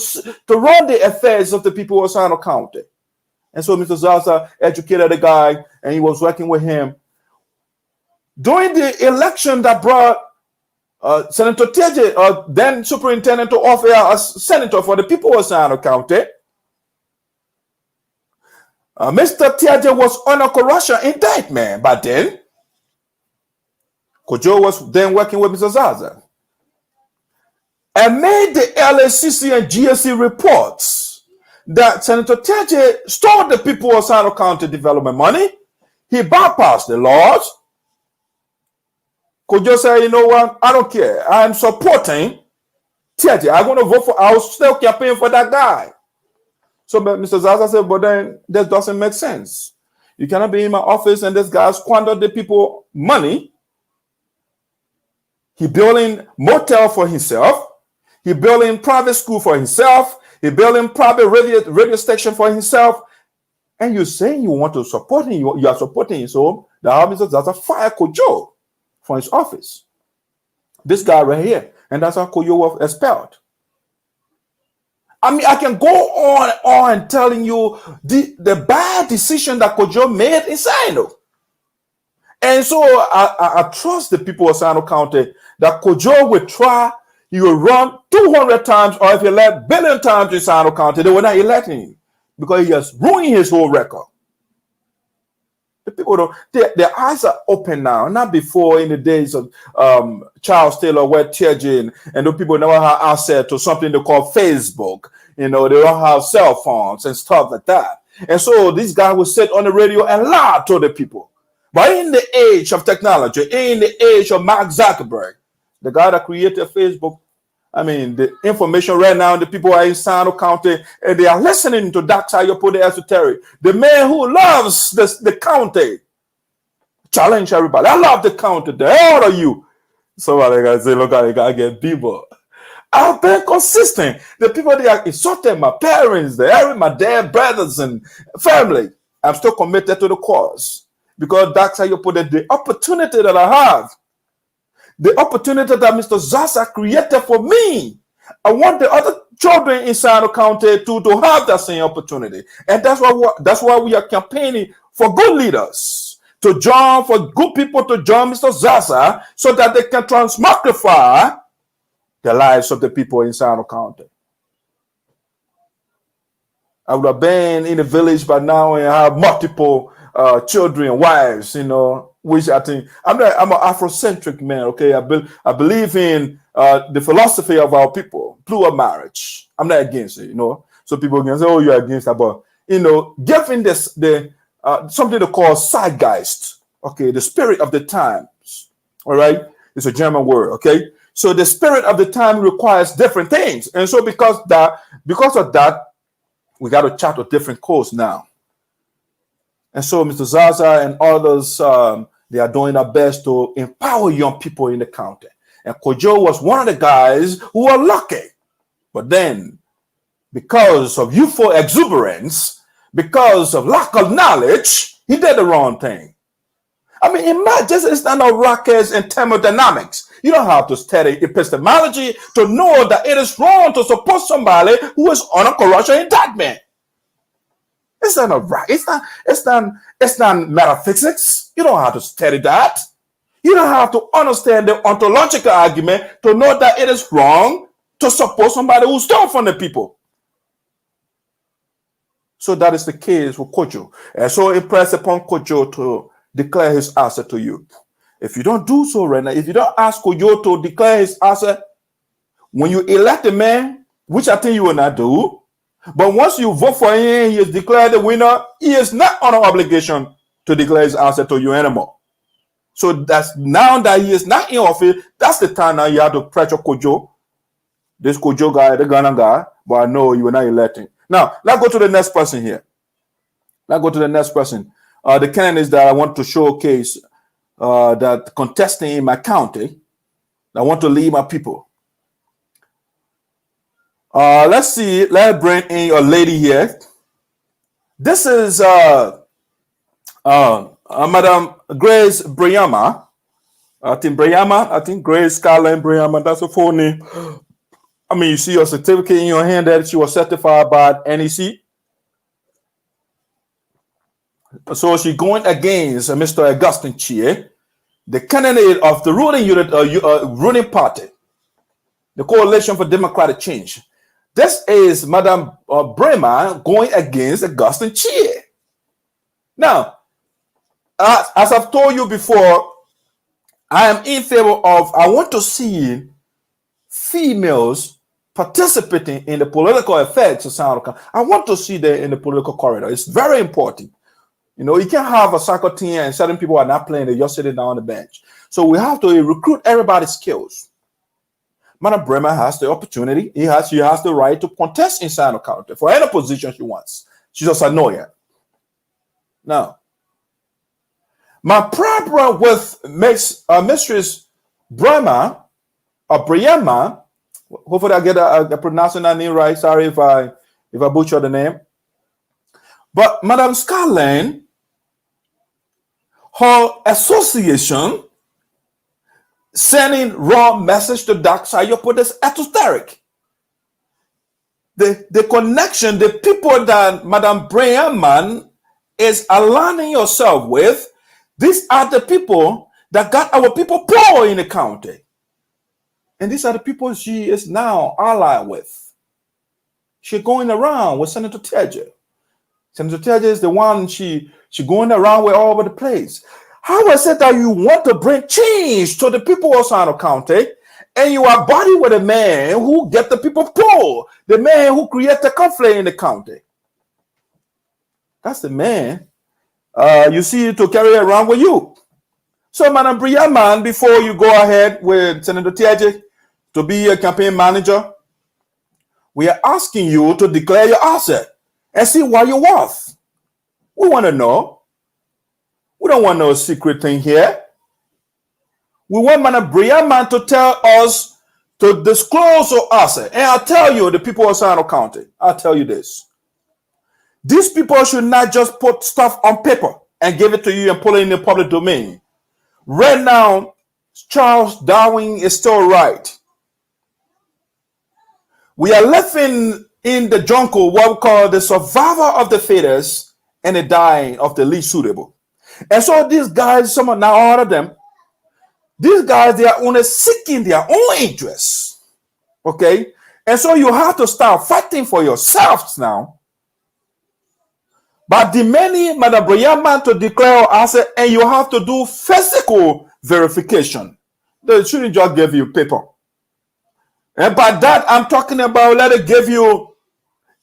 run the affairs of the people of Sinoe County. And so Mr. Zaza educated the guy, and he was working with him. During the election that brought Senator Teje, then superintendent, to offer as senator for the people of Sinoe County, Mr. Teje was on a corruption indictment. But then, Kojo was then working with Mr. Zaza and made the LACC and GSC reports that Senator Teje stole the people of Sinoe County development money. He bypassed the laws. Kojo said, you know what? I don't care. I'm supporting Teje. I'm going to vote for, I'll still campaign for that guy. So Mr. Zaza said, but then that doesn't make sense. You cannot be in my office and this guy squandered the people money. He building motel for himself. He building private school for himself. He building private radio station for himself. And you're saying you want to support him. You are supporting him. So the Mr. Zaza fired Kojo from his office. This guy right here. And that's how Kojo was expelled. I mean, I can go on telling you the bad decision that Kojo made in Sinoe. And so I trust the people of Sinoe County that Kojo will try, he will run 200 times, or if he elect billion times in Sinoe County, they will not elect him because he has ruined his whole record. The people don't, their eyes are open now, not before in the days of Charles Taylor, where Teje and the people never have access to something they call Facebook. You know, they don't have cell phones and stuff like that. And so this guy will sit on the radio and lie to the people. But in the age of technology, in the age of Mark Zuckerberg, the guy that created Facebook, I mean, the information right now, the people are in Sinoe County, and they are listening to Dr. Yopo the Esoteric, the man who loves the county. Challenge everybody. I love the county. The hell are you? Somebody gotta say, look, I gotta get people. I've been consistent. The people that insulted my parents, my dead brothers and family, I'm still committed to the cause. Because that's how you put it. The opportunity that I have, the opportunity that Mr. Zaza created for me, I want the other children in Sinoe County to have that same opportunity. And that's why we are campaigning for good leaders to join, for good people to join Mr. Zaza so that they can transmogrify the lives of the people in Sinoe County. I would have been in the village by now and have multiple children, wives, which I think I'm an Afrocentric man. Okay, I believe in the philosophy of our people, plural marriage. I'm not against it, So people can say, "Oh, you're against that," but giving this something they call zeitgeist. Okay, the spirit of the times. All right, it's a German word. Okay. So the spirit of the time requires different things. And so because of that, we got to chart a different course now. And so Mr. Zaza and others, they are doing their best to empower young people in the county. And Kojo was one of the guys who were lucky. But then, because of youthful exuberance, because of lack of knowledge, he did the wrong thing. I mean, imagine it's not no rockets and thermodynamics. You don't have to study epistemology to know that it is wrong to support somebody who is on a corruption indictment. It's not a rock. It's not metaphysics. You don't have to study that. You don't have to understand the ontological argument to know that it is wrong to support somebody who stole from the people. So that is the case with Kojo. And so impress upon Kojo to declare his answer to you. If you don't do so right now, if you don't ask Kojo to declare his answer, when you elect a man, which I think you will not do, but once you vote for him, he is declared the winner, he is not on an obligation to declare his answer to you anymore. So that's now that he is not in office, that's the time now you have to pressure Kojo. This Kojo guy, the Ghana guy, but I know you were not electing. Now, let's go to the next person here. The candidates that I want to showcase that contesting in my county, I want to lead my people. Let's see. Let's bring in a lady here. This is Madam Grace Briyama. I think Grace Scarlett Briyama. That's her full name. I mean, you see your certificate in your hand that she was certified by NEC. So she's going against Mr. Augustine Chie, the candidate of the ruling party, the Coalition for Democratic Change. This is Madam Brema going against Augustine Chie. Now, as I've told you before, I am in favor of, I want to see females participating in the political effects of Sinoe County. I want to see them in the political corridor. It's very important. You can't have a soccer team and certain people are not playing, they're just sitting down on the bench. So we have to recruit everybody's skills. Madam Bremer has the opportunity. She has the right to contest in Sinoe County for any position she wants. She's a Sinoe. Now, my problem with Mistress Bremer, or Brianna, hopefully I get a pronouncing that name right. Sorry if I butcher the name. But Madam Scarlett, her association sending wrong message to Dr. Sayopo is esoteric. The connection, the people that Madam Brianman is aligning yourself with, these are the people that got our people poor in the county. And these are the people she is now allied with. She's going around with Senator Teja. Senator Teja is the one she going around with all over the place. How is it that you want to bring change to the people of Sinoe County and you are body with a man who get the people poor, the man who create the conflict in the county? That's the man you see to carry around with you. So, Madam Briaman, before you go ahead with Senator Teja to be a campaign manager, we are asking you to declare your asset and see what you're worth. We want to know We don't want no secret thing here. We want Madam Brianna to tell us, to disclose to us. And I'll tell you, the people of Sinoe County, I'll tell you this. These people should not just put stuff on paper and give it to you and put it in the public domain. Right now, Charles Darwin is still right. We are living in the jungle, what we call the survival of the fittest and the dying of the least suitable. And so these guys, some of now all of them, these guys, they are only seeking their own interests. Okay? And so you have to start fighting for yourselves now by demanding Madam Brianna to declare asset, and you have to do physical verification. They shouldn't just give you paper. And by that, I'm talking about let it give you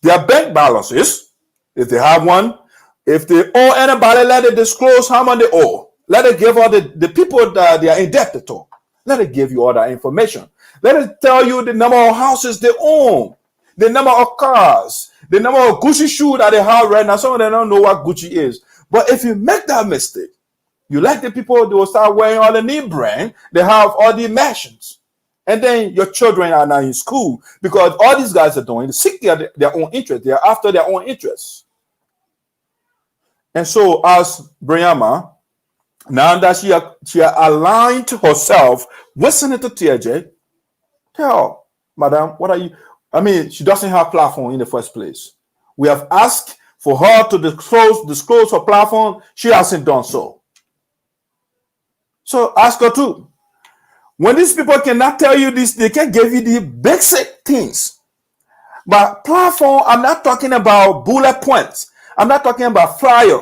their bank balances, if they have one. If they owe anybody, let it disclose how much they owe. Let it give all the people that they are indebted to. Let it give you all that information. Let it tell you the number of houses they own, the number of cars, the number of Gucci shoes that they have right now. Some of them don't know what Gucci is. But if you make that mistake, you like the people, they will start wearing all the name brand. They have all the mansions. And then your children are now in school because all these guys are doing, they seek their own interest. They are after their own interests. And so as Brianna, now that she aligned herself with Senator TJ, tell Madam, what are you? I mean, she doesn't have platform in the first place. We have asked for her to disclose her platform. She hasn't done so. So ask her to. When these people cannot tell you this, they can give you the basic things. But platform, I'm not talking about bullet points. I'm not talking about flyer.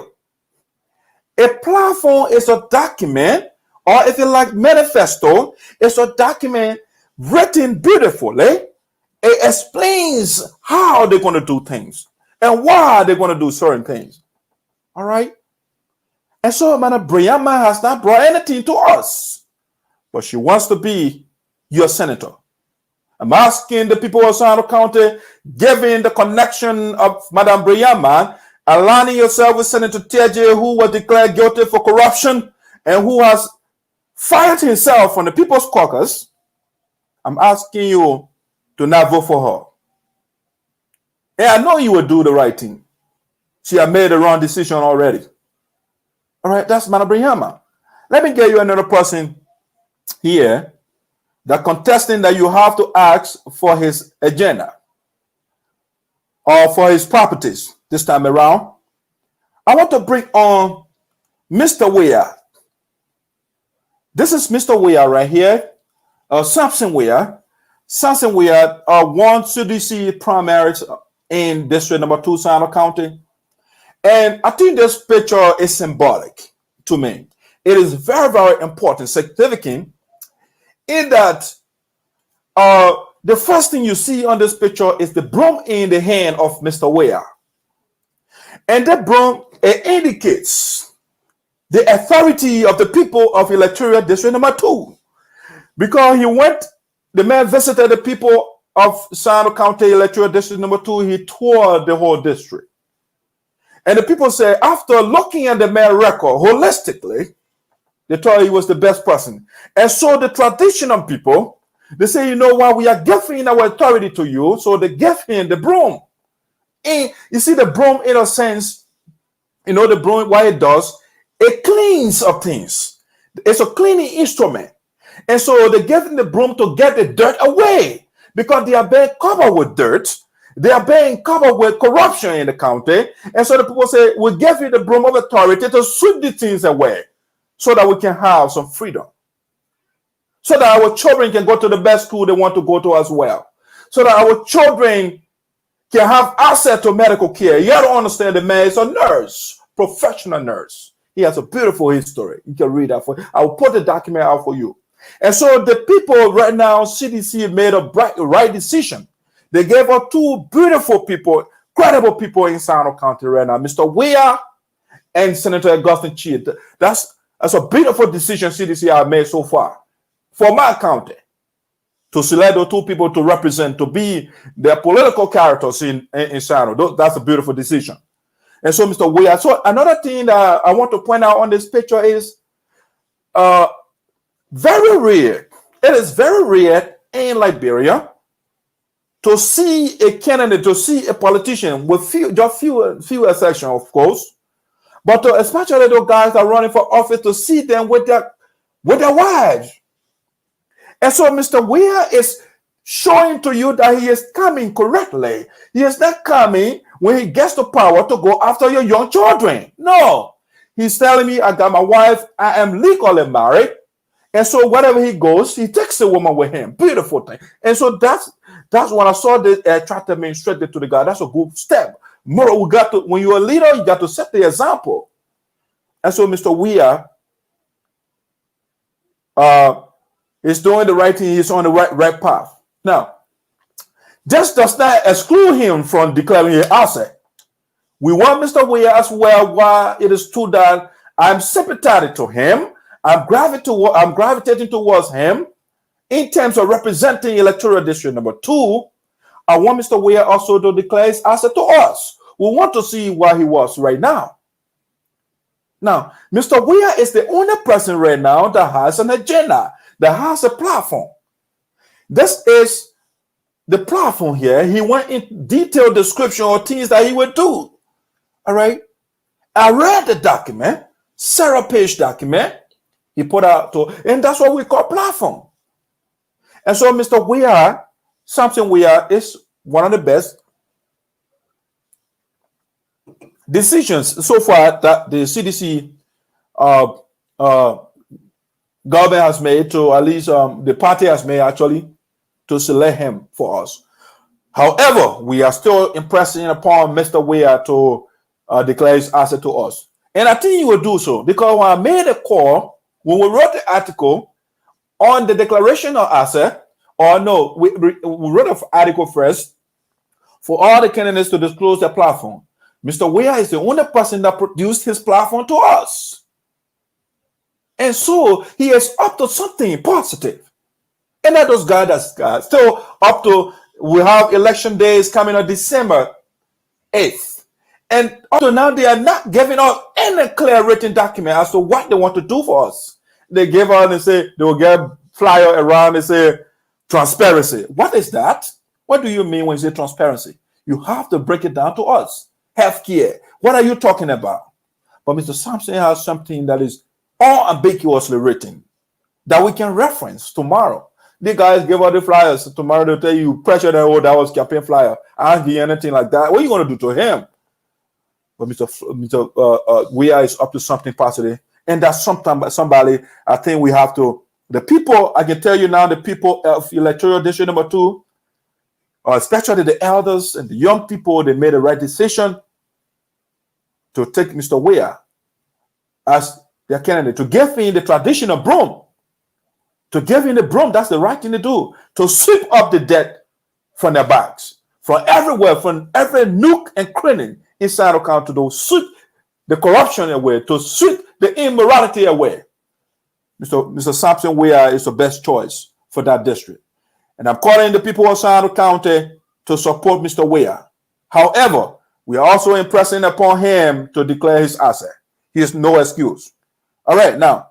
A platform is a document, or if you like manifesto, it's a document written beautifully. It explains how they're going to do things and why they're going to do certain things. All right? And so, Madam Brianna has not brought anything to us, but she wants to be your senator. I'm asking the people of Sinoe County, given the connection of Madam Brianna, aligning yourself with Senator TJ, who was declared guilty for corruption and who has fired himself from the People's Caucus, I'm asking you to not vote for her. And I know you will do the right thing. She had made the wrong decision already. All right, that's Madam Brianna. Let me get you another person here, the contestant that you have to ask for his agenda or for his properties this time around. I want to bring on Mr. Weir. This is Mr. Weir right here, Samson Weir. Samson Weir won CDC primaries in District Number 2, Sinoe County. And I think this picture is symbolic to me. It is very, very important, significant, in that the first thing you see on this picture is the broom in the hand of Mr. Weir. And that broom, it indicates the authority of the people of electoral district number 2. Because the man visited the people of Sinoe County electoral district number 2, he toured the whole district. And the people say, after looking at the man's record holistically, they thought he was the best person. And so the traditional people, they say, you know what, we are giving our authority to you. So they give him the broom. And you see the broom, in a sense, you know the broom, what it does, it cleans up things. It's a cleaning instrument. And so they give him the broom to get the dirt away because they are being covered with dirt. They are being covered with corruption in the county. And so the people say, we'll give you the broom of authority to sweep the things away so that we can have some freedom. So that our children can go to the best school they want to go to as well. So that our children can have access to medical care. You have to understand the man is a nurse, professional nurse. He has a beautiful history. You can read that for you. I will put the document out for you. And so the people right now, CDC made a right decision. They gave us 2 beautiful people, credible people in Sinoe County right now, Mr. Weir and Senator Augustine Cheat. That's a beautiful decision CDC have made so far for my county to select those 2 people to represent, to be their political characters in Sinoe. That's a beautiful decision. And so, Mr. Weah, so another thing that I want to point out on this picture is very rare. It is very rare in Liberia to see a candidate, to see a politician with few exceptions, of course, but especially those guys that are running for office, to see them with their wives. And so Mr. Weah is showing to you that he is coming correctly. He is not coming when he gets the power to go after your young children. No. He's telling me, I got my wife, I am legally married. And so wherever he goes, he takes a woman with him. Beautiful thing. And so that's when I saw this attracted me straight to the guy. That's a good step. More, we got to, when you're a leader, you got to set the example. And so Mr. Weah is doing the right thing. He's on the right path. Now, this does not exclude him from declaring his asset. We want Mr. Weah as well. Why it is true that I'm sympathetic to him. I'm gravitating towards him in terms of representing electoral district number 2. I want Mr. Weah also to declare his asset to us. We want to see where he was right now. Now, Mr. Weah is the only person right now that has an agenda, that has a platform. This is the platform here. He went in detailed description of things that he would do. All right. I read the document, Sarpo document. He put out to, and that's what we call platform. And so Mr. Weah, Samson Weah, is one of the best decisions so far that the CDC government has made, to at least the party has made actually, to select him for us. However, we are still impressing upon Mr. Weah to declare his asset to us. And I think he will do so, because when I made a call, when we wrote the article on the declaration of asset, or no, we wrote an article first for all the candidates to disclose their platform. Mr. Weah is the only person that produced his platform to us. And so he is up to something positive. And that those guys that's still up to, we have election days coming on December 8th. And up to now, they are not giving out any clear written document as to what they want to do for us. They give out and say, they will get flyer around and say, transparency. What is that? What do you mean when you say transparency? You have to break it down to us. Healthcare. What are you talking about? But Mr. Sampson has something that is unambiguously written that we can reference tomorrow. The guys give out the flyers. Tomorrow they'll tell you, pressure that, oh, that was campaign flyer. I don't give you anything like that. What are you going to do to him? But Mr. Weah is up to something positive. And that's somebody, I think we have to, the people, I can tell you now, the people of electoral district number 2, especially the elders and the young people, they made the right decision to take Mr. Weah as their candidate, to give him the traditional broom. To give him the broom, that's the right thing to do. To sweep up the debt from their backs, from everywhere, from every nook and cranny inside the country, to sweep the corruption away, to sweep the immorality away. Mr. Sampson Weah is the best choice for that district. And I'm calling the people of Sinoe County to support Mr. Weah. However, we are also impressing upon him to declare his asset. He has no excuse. All right, now,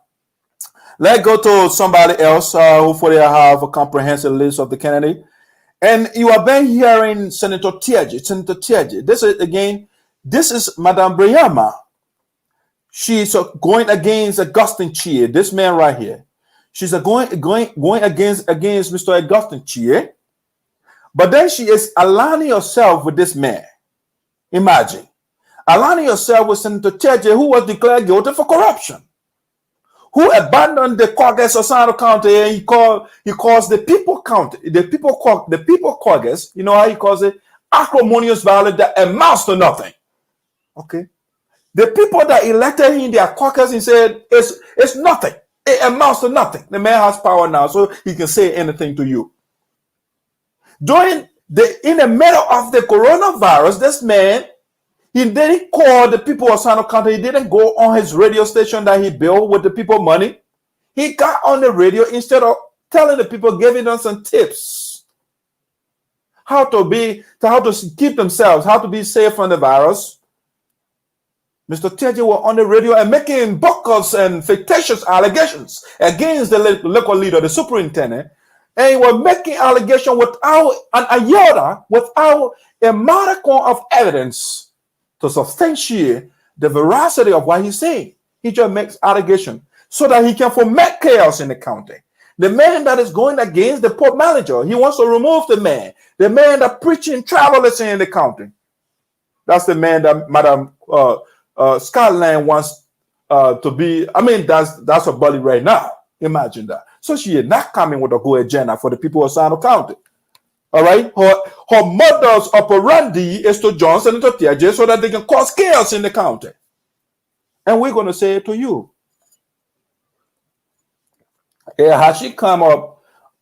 let's go to somebody else. Hopefully I have a comprehensive list of the candidate. And you have been hearing Senator Tiaji. This is Madame Briama. She's going against Augustine Chie, this man right here. She's going against Mr. Augustine Chie. But then she is aligning herself with this man. Imagine. Aligning herself with Senator Tiaji, who was declared guilty for corruption, who abandoned the caucus of Sinoe County, and he calls the people caucus, you know how he calls it? Acrimonious violence that amounts to nothing. Okay. The people that elected him in their caucus, he said, it's nothing. It amounts to nothing. The man has power now, so he can say anything to you. In the middle of the coronavirus, this man, he didn't call the people of Sinoe County. He didn't go on his radio station that he built with the people money. He got on the radio instead of telling the people, giving them some tips. How to keep themselves, how to be safe from the virus. Mr. Teji were on the radio and making bogus and fictitious allegations against the local leader, the superintendent, and he was making allegations without an iota, without a modicum of evidence to substantiate the veracity of what he's saying. He just makes allegations so that he can foment chaos in the county. The man that is going against the port manager, he wants to remove the man that preaching travelism in the county. That's the man that Madam Scotland wants to be. I mean, that's her buddy right now. Imagine that. So she is not coming with a good agenda for the people of Sinoe County. All right. Her modus operandi is to join Senator Tiaje so that they can cause chaos in the county. And we're going to say it to you. Has she come up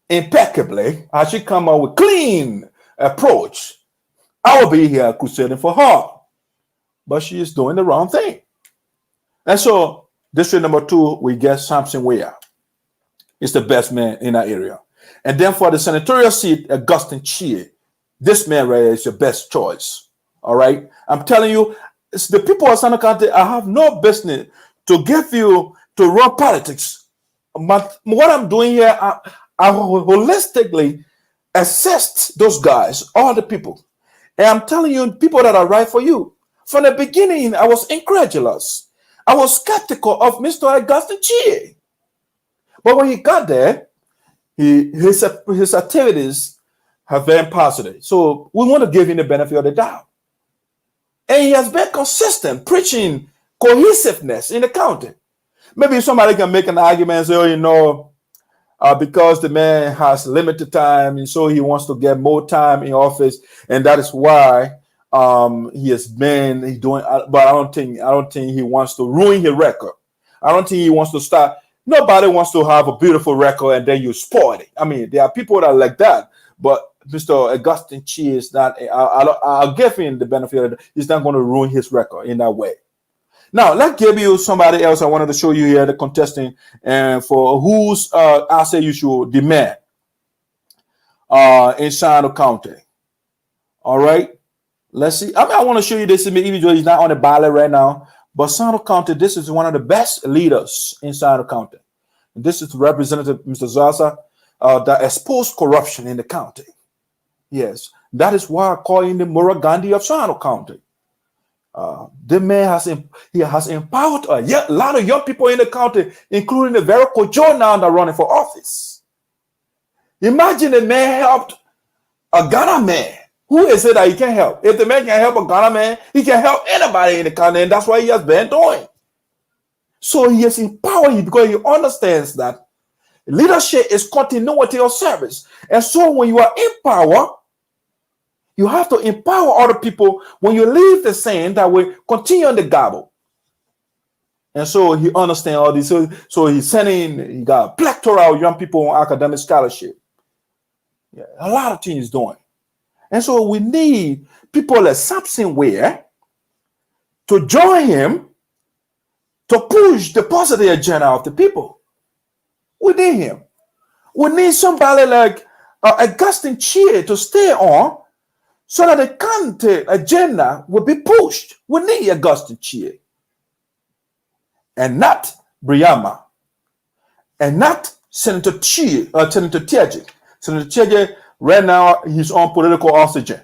impeccably? Has she come up with clean approach? I will be here crusading for her. But she is doing the wrong thing. And so, district number 2, we get Samson Ware. He's the best man in that area. And then for the senatorial seat, Augustine Chie. This man right here is your best choice. All right? I'm telling you, it's the people of Sinoe County, I have no business to give you to run politics. But what I'm doing here, I holistically assessed those guys, all the people. And I'm telling you, people that are right for you. From the beginning, I was incredulous. I was skeptical of Mr. Augustine Chie. But when he got there, his activities have been positive. So we want to give him the benefit of the doubt. And he has been consistent, preaching cohesiveness in the county. Maybe somebody can make an argument and say, oh, you know, because the man has limited time, and so he wants to get more time in office, and that is why he's doing. But I don't think he wants to ruin his record. I don't think he wants to start. Nobody wants to have a beautiful record and then you spoil it. I mean, there are people that are like that, but Mr. Augustine Chie is not. I'll give him the benefit of it. He's not going to ruin his record in that way. Now, let's give you somebody else I wanted to show you here, the contestant, and for whose I say you should demand in Sinoe County. All right. Let's see. I want to show you this, even though he's not on the ballot right now. But Sinoe County, this is one of the best leaders in Sinoe County. And this is Representative Mr. Zaza that exposed corruption in the county. Yes, that is why I call him the Mura Gandhi of Sinoe County. The man has empowered a lot of young people in the county, including the very Kojo now that are running for office. Imagine the man helped a Ghana man. Who is it that he can help? If the man can help a Ghana man, he can help anybody in the county, and that's what he has been doing. So he is empowered because he understands that leadership is continuity of service. And so when you are in power, you have to empower other people when you leave the same that will continue on the gobble. And so he understands all this. So he got a plethora of young people on academic scholarship. Yeah, a lot of things he's doing. And so we need people like Samson Ware to join him to push the positive agenda of the people. We need him. We need somebody like Augustine Chie to stay on so that the county agenda will be pushed. We need Augustine Chie. And not Briama. And not Senator Tiaje. Senator Tiaje, right now, he's on political oxygen.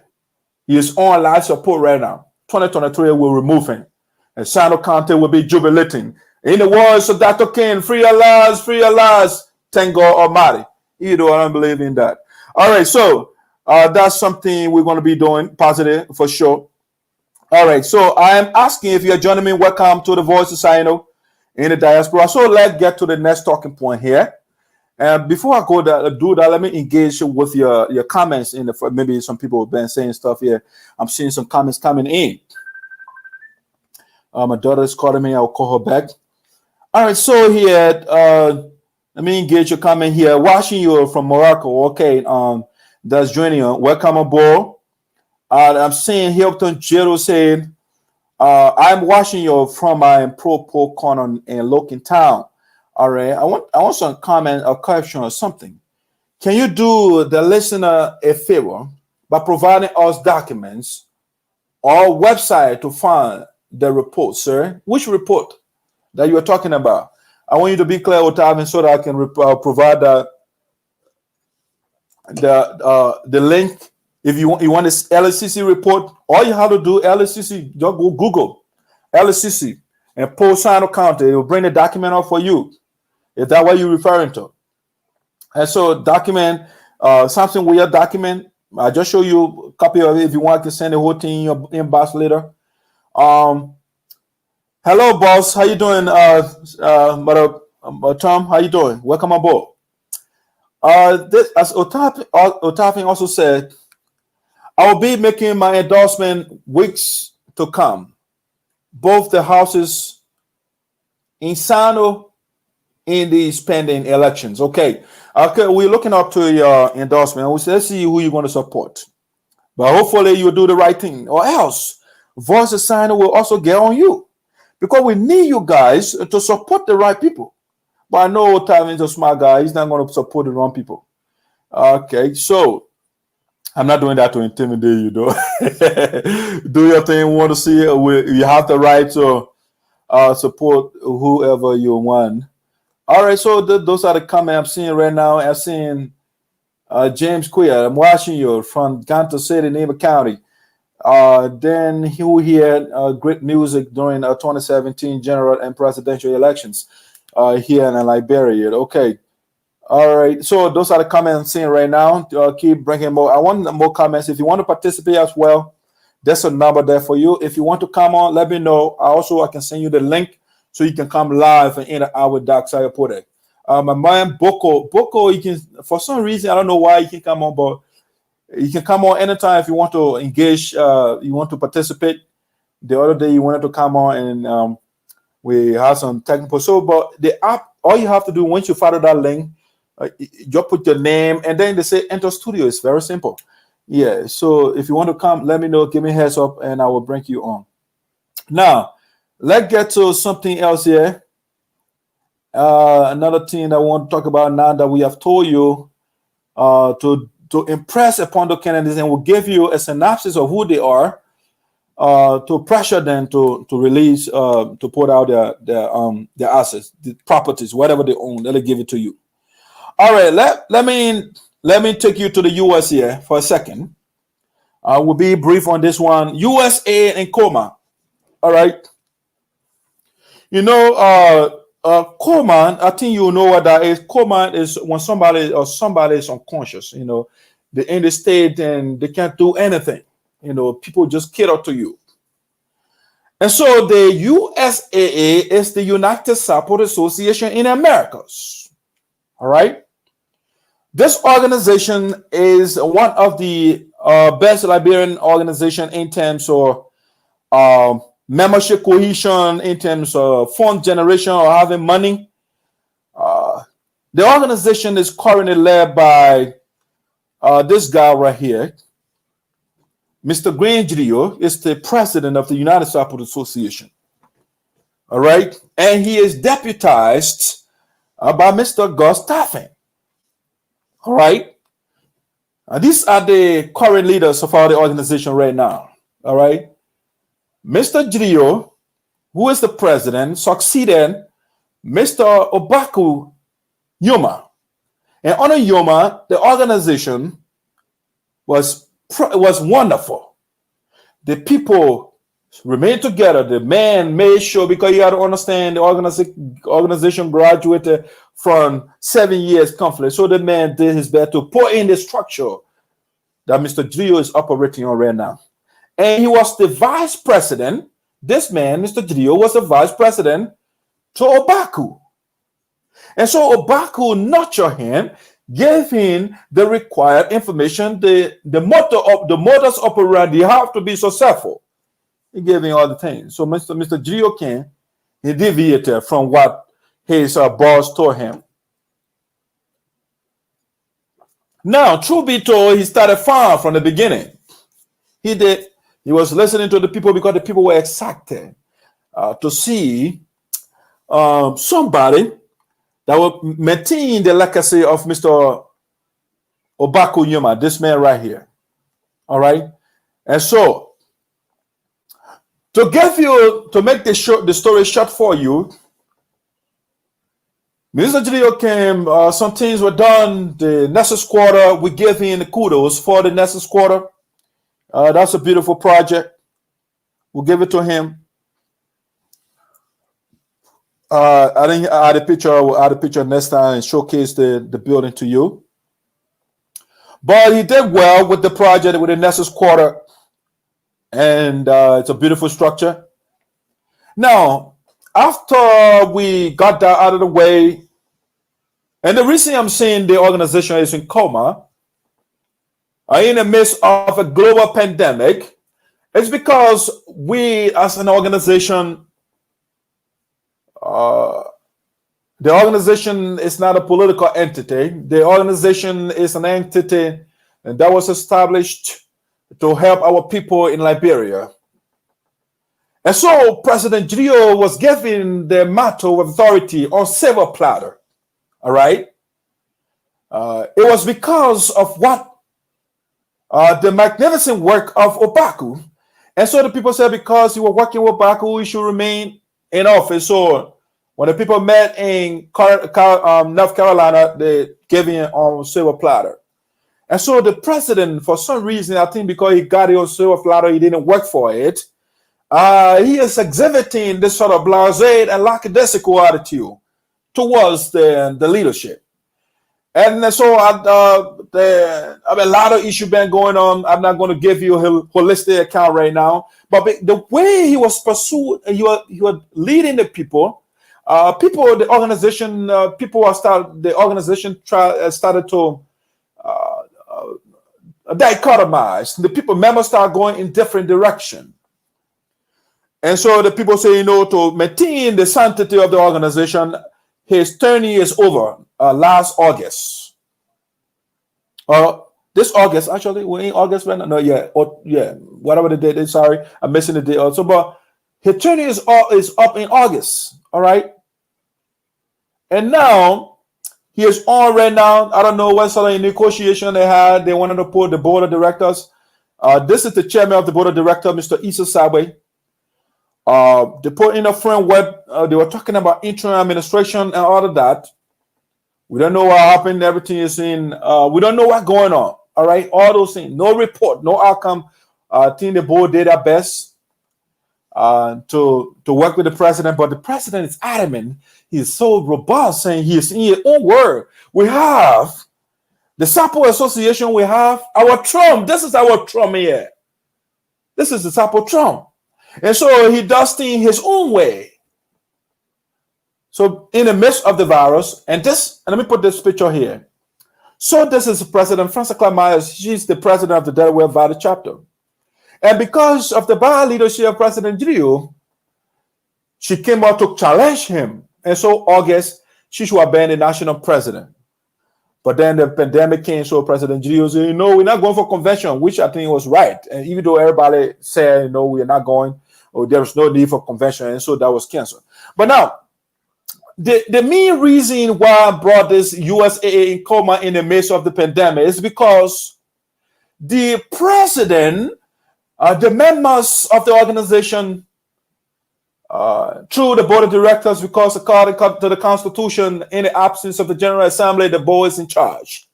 He is on life support right now. 2023 will remove him. And Sinoe County will be jubilating. In the words of Dr. King, free your lives, thank God Almighty. You know, I don't believe in that. All right, so that's something we're going to be doing positive for sure. All right, so I am asking if you're joining me, welcome to the Voice of Sinoe in the Diaspora. So let's get to the next talking point here. And before I go do that, let me engage with your comments. Maybe some people have been saying stuff here. I'm seeing some comments coming in. My daughter is calling me. I'll call her back. All right, so here, let me engage your comment here. Watching you from Morocco. Okay, that's joining you. Welcome aboard. I'm seeing Hilton Jero saying, I'm watching you from my pro corner in Loken Town. All right, I want some comment or question or something. Can you do the listener a favor by providing us documents or website to find the report, sir. Which report that you are talking about? I want you to be clear with Tavin so that I can provide the link. If you want this LSCC report, all you have to do, LSCC, just go Google LSCC and post Sinoe County. It will bring the document up for you. Is that what you're referring to? And so document, something weird document. I'll just show you a copy of it. If you want, I can send the whole thing in your inbox later. Hello, boss. How you doing, Tom? How you doing? Welcome aboard. This, as Otapin also said, I will be making my endorsement weeks to come. Both the houses in Sinoe in these pending elections. Okay, we're looking up to your endorsement. Let's see who you're going to support. But hopefully you'll do the right thing, or else Voice of Sinoe will also get on you, because we need you guys to support the right people. But I know Tavin's a smart guy. He's not going to support the wrong people. Okay, so I'm not doing that to intimidate you, though. Do your thing. We want to see it. You have the right to support whoever you want. All right, so those are the comments I'm seeing right now. I'm seeing James Queer. I'm watching you from Ganto City, Neighbor County. Then who here great music during 2017 general and presidential elections here in Liberia. Okay. All right. So those are the comments I'm seeing right now. Keep bringing more. I want more comments. If you want to participate as well, there's a number there for you. If you want to come on, let me know. I can send you the link so you can come live and interact with Doc Sayapode. My man Boko, you can, for some reason, I don't know why you can come on, but you can come on anytime if you want to engage, you want to participate. The other day you wanted to come on and we had some technical. So, but the app, all you have to do once you follow that link, you put your name and then they say enter studio. It's very simple. Yeah. So if you want to come, let me know. Give me a heads up and I will bring you on. Now, let's get to something else here. Another thing I want to talk about now that we have told you to impress upon the candidates, and will give you a synopsis of who they are, to pressure them to release, to put out their assets, the properties, whatever they own. They'll give it to you. All right, let me take you to the US here for a second. I will be brief on this one. USAA and coma. All right. You know, coma, I think you know what that is. Coma is when somebody is unconscious, you know, they're in the state and they can't do anything. You know, people just cater to you. And so the USAA is the United Support Association in Americas. All right. This organization is one of the best Liberian organization in terms of membership cohesion, in terms of fund generation or having money. The organization is currently led by this guy right here. Mr. Grandrio is the president of the United Support Association. All right. And he is deputized by Mr. Gus Taffin. All right. These are the current leaders of our organization right now. All right. Mr. Grio, who is the president, succeeded Mr. Obaku Yuma. And under Yuma, the organization was wonderful. The people remained together. The man made sure, because you got to understand the organization graduated from 7 years conflict. So the man did his best to put in the structure that Mr. Grio is operating on right now. And he was the vice president. This man, Mr. Grio, was the vice president to Obaku. And so Obaku nurtured him, gave him the required information, the modus operandi, you have to be successful. He gave him all the things. So Mr. Grio came, he deviated from what his boss told him. Now, truth be told, he started far from the beginning. He was listening to the people because the people were excited to see somebody that will maintain the legacy of Mr. Obaku Yuma, this man right here. All right. And so To make the story short for you, Mr. Gidio came, some things were done. The Nessus Quarter, we give him the kudos for the Nessus Quarter. That's a beautiful project. We'll give it to him. I think I add a picture. I will add a picture next time and showcase the building to you. But he did well with the project with the Nessus Quarter, and it's a beautiful structure. Now, after we got that out of the way, and the reason I'm saying the organization is in coma, in the midst of a global pandemic, it's because we as an organization, the organization is not a political entity. The organization is an entity that was established to help our people in Liberia. And so President Gidio was given the mantle of authority on silver platter. All right. It was because of what the magnificent work of Obaku. And so the people said because he was working with Obaku, he should remain in office. So when the people met in North Carolina, they gave him on silver platter. And so the president, for some reason, I think because he got it on silver platter, he didn't work for it. He is exhibiting this sort of blasé and lackadaisical attitude towards the leadership. And so a lot of issues been going on. I'm not going to give you a holistic account right now. But the way he was pursued, he was leading the people. The organization started to dichotomize. The people members start going in different direction. And so the people say, to maintain the sanctity of the organization, his term is over last August. This August, actually, we're in August right now. No, whatever the date is. Sorry, I'm missing the date also. But his term is up in August. All right. And now he is on right now. I don't know what sort of negotiation they had. They wanted to put the board of directors. This is the chairman of the board of directors, Mr. Issa Sabwe. They put in a framework. They were talking about interim administration and all of that. We don't know what happened. Everything is in. We don't know what's going on. All right, all those things. No report, no outcome. I think the board did their best to work with the president, but the president is adamant. He's so robust, saying he is in his own word. We have the Sarpo Association. We have our Trump. This is our Trump here. This is the Sarpo Trump. And so he does things his own way. So in the midst of the virus, and let me put this picture here. So this is President Frances Myers. She's the president of the Delaware Valley chapter. And because of the bad leadership of President Gidio, she came out to challenge him. And so August, she should have been the national president. But then the pandemic came, so President Gidio said, we're not going for convention, which I think was right. And even though everybody said, we're not going, or there was no need for convention, and so that was canceled. But now, the main reason why I brought this USAA in coma in the midst of the pandemic is because the president, the members of the organization, through the board of directors, because according to the Constitution, in the absence of the General Assembly, the board is in charge.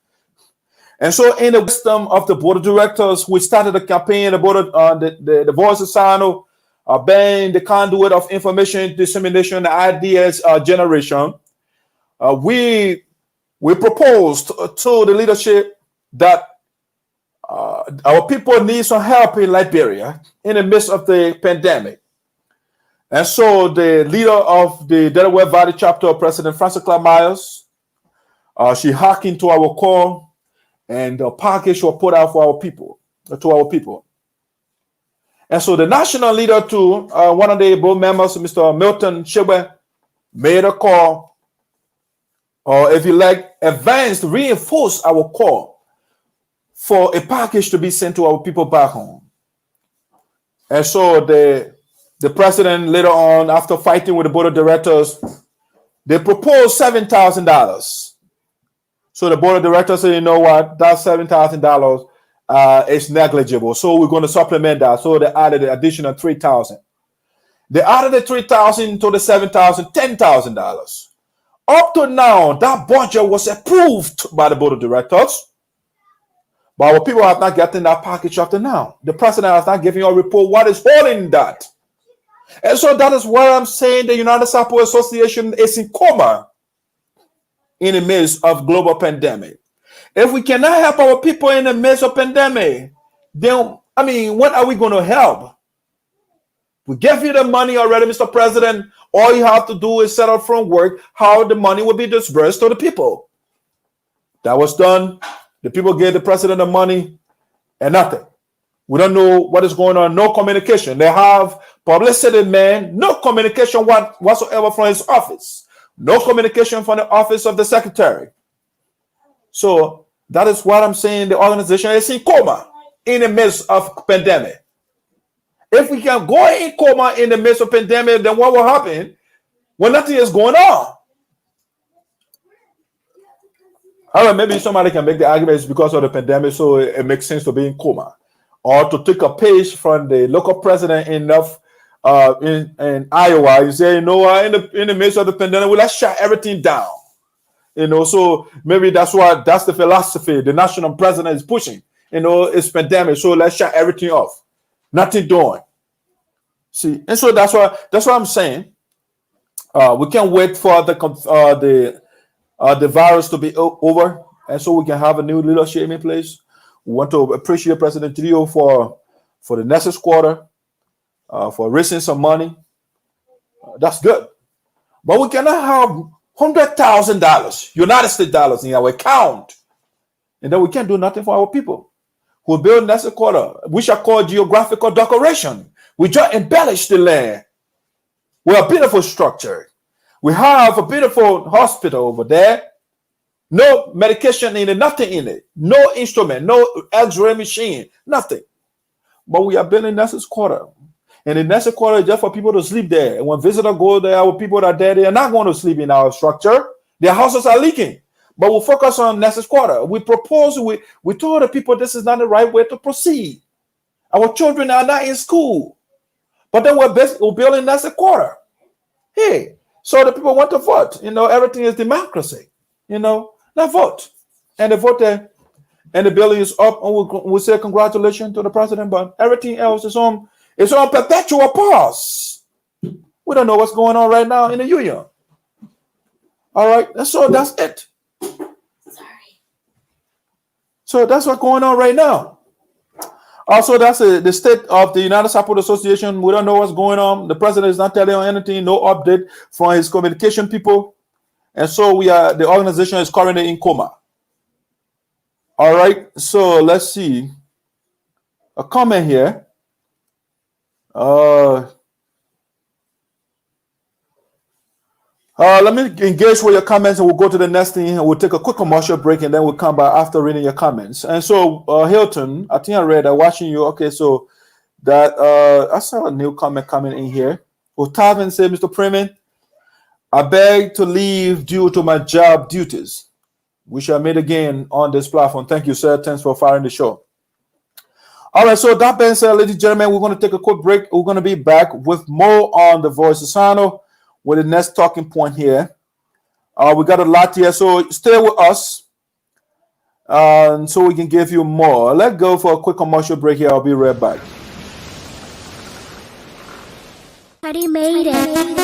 And so, in the wisdom of the board of directors, we started a campaign. The board of the voice of Sinoe, being the conduit of information dissemination, ideas generation. We proposed to the leadership that our people need some help in Liberia in the midst of the pandemic. And so the leader of the Delaware Valley chapter, President Frances Myers, she hearkened to our call, and the package was put out for our people, to our people. And so the national leader too, one of the board members, Mr. Milton Shibwe, made a call, or if you like, advanced, reinforce our call for a package to be sent to our people back home. And so the president later on, after fighting with the board of directors, they proposed $7,000. So the board of directors said, you know what, that $7,000 is negligible. So we're going to supplement that. So they added an additional $3,000. They added the $3,000 to the $7,000, $10,000. Up to now, that budget was approved by the board of directors. But our people have not gotten that package up to now. The president has not given you a report what is holding that. And so that is why I'm saying the United Sarpo Association is in coma in the midst of global pandemic. If we cannot help our people in the midst of pandemic, then, when are we going to help? We gave you the money already, Mr. President. All you have to do is set up from work how the money will be disbursed to the people. That was done. The people gave the president the money and nothing. We don't know what is going on. No communication. They have publicity, man. No communication whatsoever from his office. No communication from the office of the secretary. So that is what I'm saying. The organization is in coma in the midst of pandemic. If we can go in coma in the midst of pandemic, then what will happen when nothing is going on? All right, maybe somebody can make the argument it's because of the pandemic, so it makes sense to be in coma. Or to take a page from the local president in Iowa, you say, in the midst of the pandemic, well, let's shut everything down. So maybe that's the philosophy the national president is pushing. It's pandemic, so let's shut everything off. Nothing doing. See, and so that's what I'm saying. We can't wait for the virus to be over, and so we can have a new leadership in place. We want to appreciate President Trio for the next quarter, for raising some money. That's good, but we cannot have $100,000 United States dollars in our account, and then we can't do nothing for our people. Who build next quarter, we shall call geographical decoration. We just embellish the land. We're a beautiful structure. We have a beautiful hospital over there. No medication in it, nothing in it. No instrument, no X-ray machine, nothing. But we are building next quarter. And the next quarter is just for people to sleep there. And when visitors go there, our people that are there, they are not going to sleep in our structure. Their houses are leaking. But we'll focus on next quarter. We told the people this is not the right way to proceed. Our children are not in school. But then we're building next quarter. Hey, so the people want to vote. Everything is democracy. Now vote. And they vote there. And the building is up. And we'll say congratulations to the president. But everything else is on perpetual pause. We don't know what's going on right now in the union. All right. And so that's it. So that's what's going on right now. Also, that's the state of the United Sarpo Association. We don't know what's going on. The president is not telling us anything, no update from his communication people. And so the organization is currently in coma. All right, so let's see. A comment here. Let me engage with your comments and we'll go to the next thing and we'll take a quick commercial break and then we'll come back after reading your comments. And so, Hilton, I think I read that watching you. Okay, so that I saw a new comment coming in here. Otavin said, Mr. Freeman, I beg to leave due to my job duties. We shall meet again on this platform. Thank you, sir. Thanks for firing the show. All right, so that being said, ladies and gentlemen, we're going to take a quick break. We're going to be back with more on the Voice of Sinoe with the next talking point here. We got a lot here, so stay with us so we can give you more. Let's go for a quick commercial break here. I'll be right back. Already made it.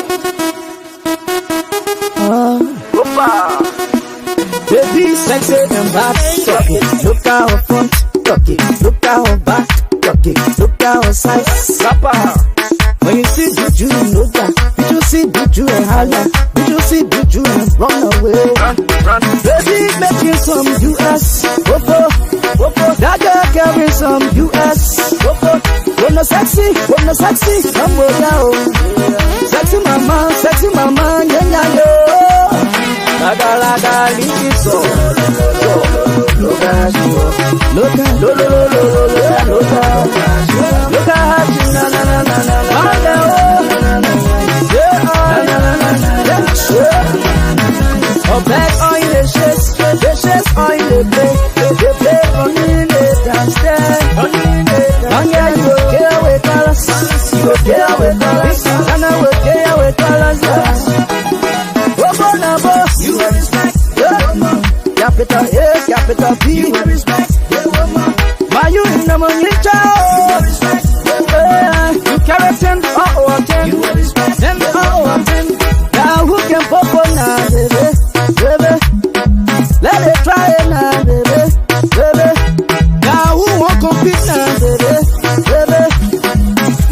Baby, sexy and back, suck it. Look at her front, tuck it. Look at her back, tuck it. Look at her side, slap her. When you see Buju, know that. Did you see Buju and holla? Did you see Buju and run away? Run. Baby, making some US. That girl carrying some US. When no sexy, come with now. Sexy mama, yeah. Laga, liso. Look at oh, back on the chest on the play on the downstairs. On yeah, you go get with us. capital A, capital B. You will respect the woman. My you in the money child. You will respect the woman. You carry 10 or 10. You will respect 10 or 10. Now who can pop on now, baby? Baby. Let it try it now, baby. Baby. Now who won't compete now, baby? Baby.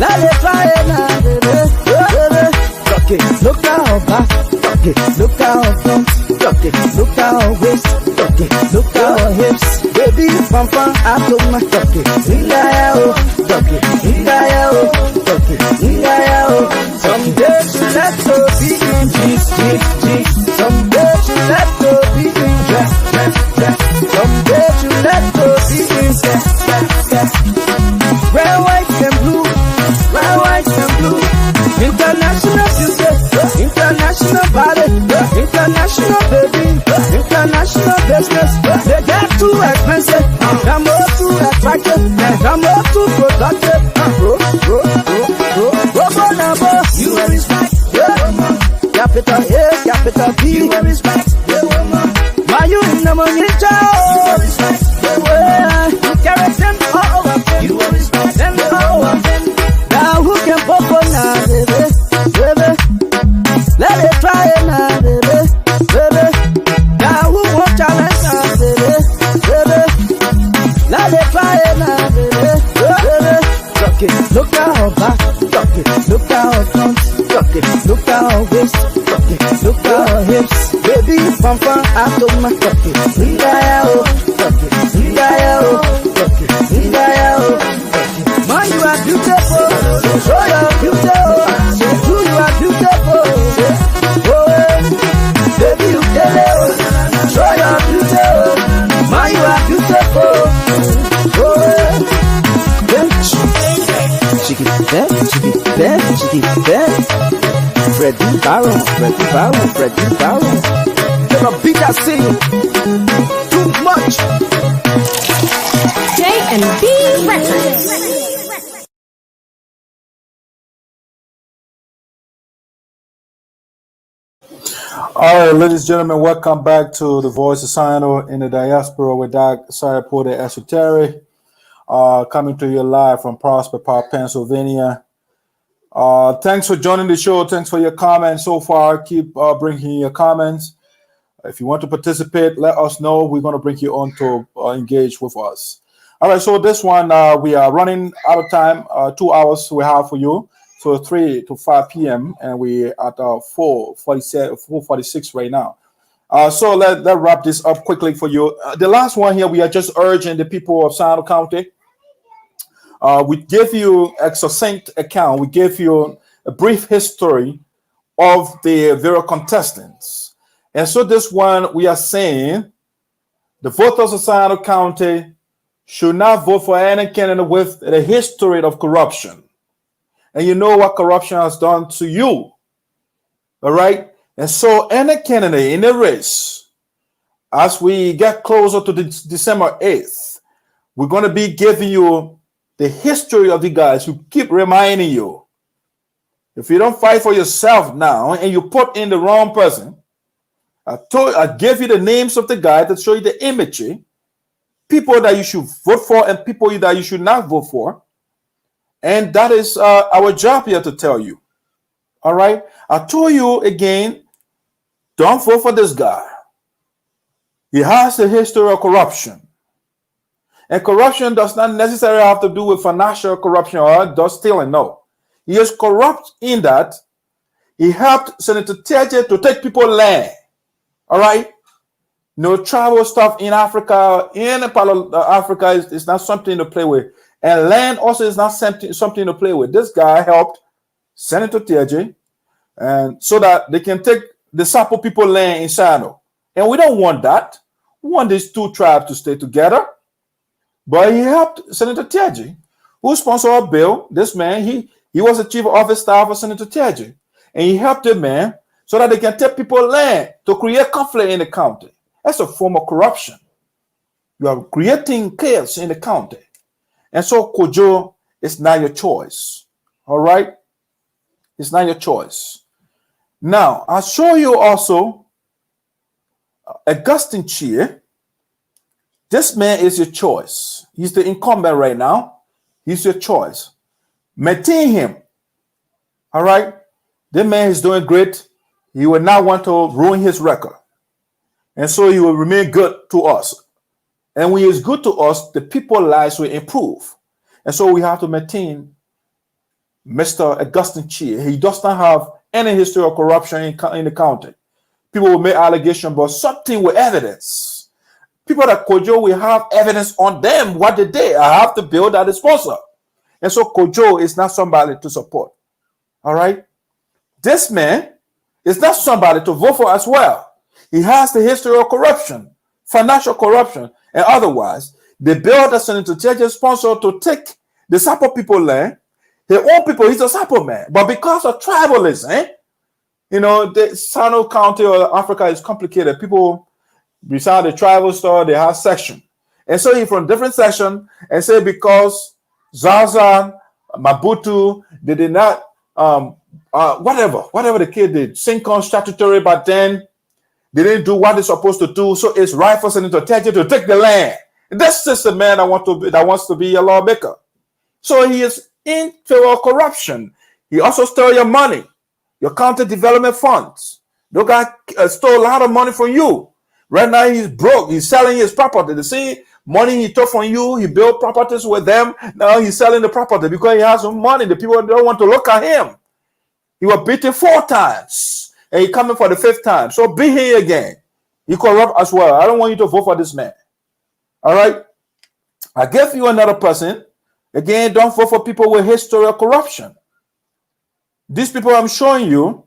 Let it try it now, baby. Baby. Okay, look out back. Okay, look out front. Okay, look out waist. Okay, look out hips. Baby, pam pam, I told my okay. Ingaya, okay, ingaya, okay, ingaya. Someday she let go be in jeans. Someday she let go be in dress. Someday she let go be in dress. Red, white, and blue. Red, white, and blue. International beauty, international body, international baby, international business. They get too expensive, they're more too attractive, they're more too productive. You will respect the woman. Capital A, capital B. You will respect the woman. Why you in the money child? You will respect the woman. You carry 10 over 10. You will respect 10 over 10. Now who can pop on now, baby? Baby. Let it try it now, baby. Baby. Now who won't challenge now, baby? Baby. Let it try it now, baby. Baby. Okay, look out back. Okay, look out front. Okay, look out waist. Okay, look out hips. Baby, pam pam, I told my okay. Ingaya, okay, ingaya, okay, ingaya, okay. Man, you are beautiful. Show your beautiful. You are beautiful. Oh, baby, you tell it. Show your beautiful. Man, you are beautiful. Oh, Chicky bad. Freddy Barron. Gonna beat that scene. Too much. J&B Records. All right, ladies and gentlemen, welcome back to the Voice of Sinoe in the Diaspora with Doc Sarpo the Esoteric, coming to you live from Prosper Park, Pennsylvania. Thanks for joining the show. Thanks for your comments so far. Keep bringing your comments. If you want to participate, let us know. We're going to bring you on to engage with us. All right, so this one, we are running out of time. 2 hours we have for you. So 3 to 5 p.m. and we at 4:46 right now. So let's wrap this up quickly for you. The last one here, we are just urging the people of Sinoe County. We give you a succinct account. We give you a brief history of the various contestants. And so this one, we are saying the voters of Sinoe County should not vote for any candidate with a history of corruption. And you know what corruption has done to you. All right? And so any candidate in the race, as we get closer to December 8th, we're going to be giving you the history of the guys who keep reminding you. If you don't fight for yourself now and you put in the wrong person, I gave you the names of the guy that show you the imagery, people that you should vote for and people that you should not vote for. And that is our job here to tell you. All right? I told you again, don't vote for this guy. He has a history of corruption. And corruption does not necessarily have to do with financial corruption or just stealing. No. He is corrupt in that he helped Senator Teje to take people land. All right? No travel stuff in Africa, in Africa is not something to play with. And land also is not something to play with. This guy helped Senator Teje, and so that they can take the Sarpo people land in Sinoe. And we don't want that. We want these two tribes to stay together. But he helped Senator Teje, who sponsored a bill. This man, he was the chief of staff of Senator Teje. And he helped the man so that they can take people land to create conflict in the county. That's a form of corruption. You are creating chaos in the county. And so Kojo is not your choice. All right? It's not your choice. Now, I'll show you also Augustine Chie. This man is your choice. He's the incumbent right now. He's your choice. Maintain him. All right? This man is doing great. He will not want to ruin his record. And so he will remain good to us. And when he is good to us, the people's lives will improve. And so we have to maintain Mr. Augustine Chie. He does not have any history of corruption in the county. People will make allegations, but something with evidence. People that Kojo will have evidence on them, what they did. I have to build that sponsor. And so Kojo is not somebody to support. All right? This man is not somebody to vote for as well. He has the history of corruption, financial corruption, and otherwise. They built a Senator Church sponsor to take the Sarpo people land. Their own people, he's a Sarpo man. But because of tribalism, you know, the Sinoe County or Africa is complicated. People, beside the tribal store, they have section. And so he from different section and say because Zaza, Mabutu, they did not, whatever the kid did, Sincon statutory, but then they didn't do what they're supposed to do. So it's right for Senator Teje to take the land. That's just the man that wants to be a lawmaker. So he is in favor of corruption. He also stole your money, your county development funds. The guy stole a lot of money from you. Right now he's broke. He's selling his property. The same money he took from you, he built properties with them. Now he's selling the property because he has some money. The people don't want to look at him. He was beaten 4 times. And he coming for the 5th time. So be here again. He corrupt as well. I don't want you to vote for this man. All right? I gave you another person. Again, don't vote for people with history of corruption. These people I'm showing you,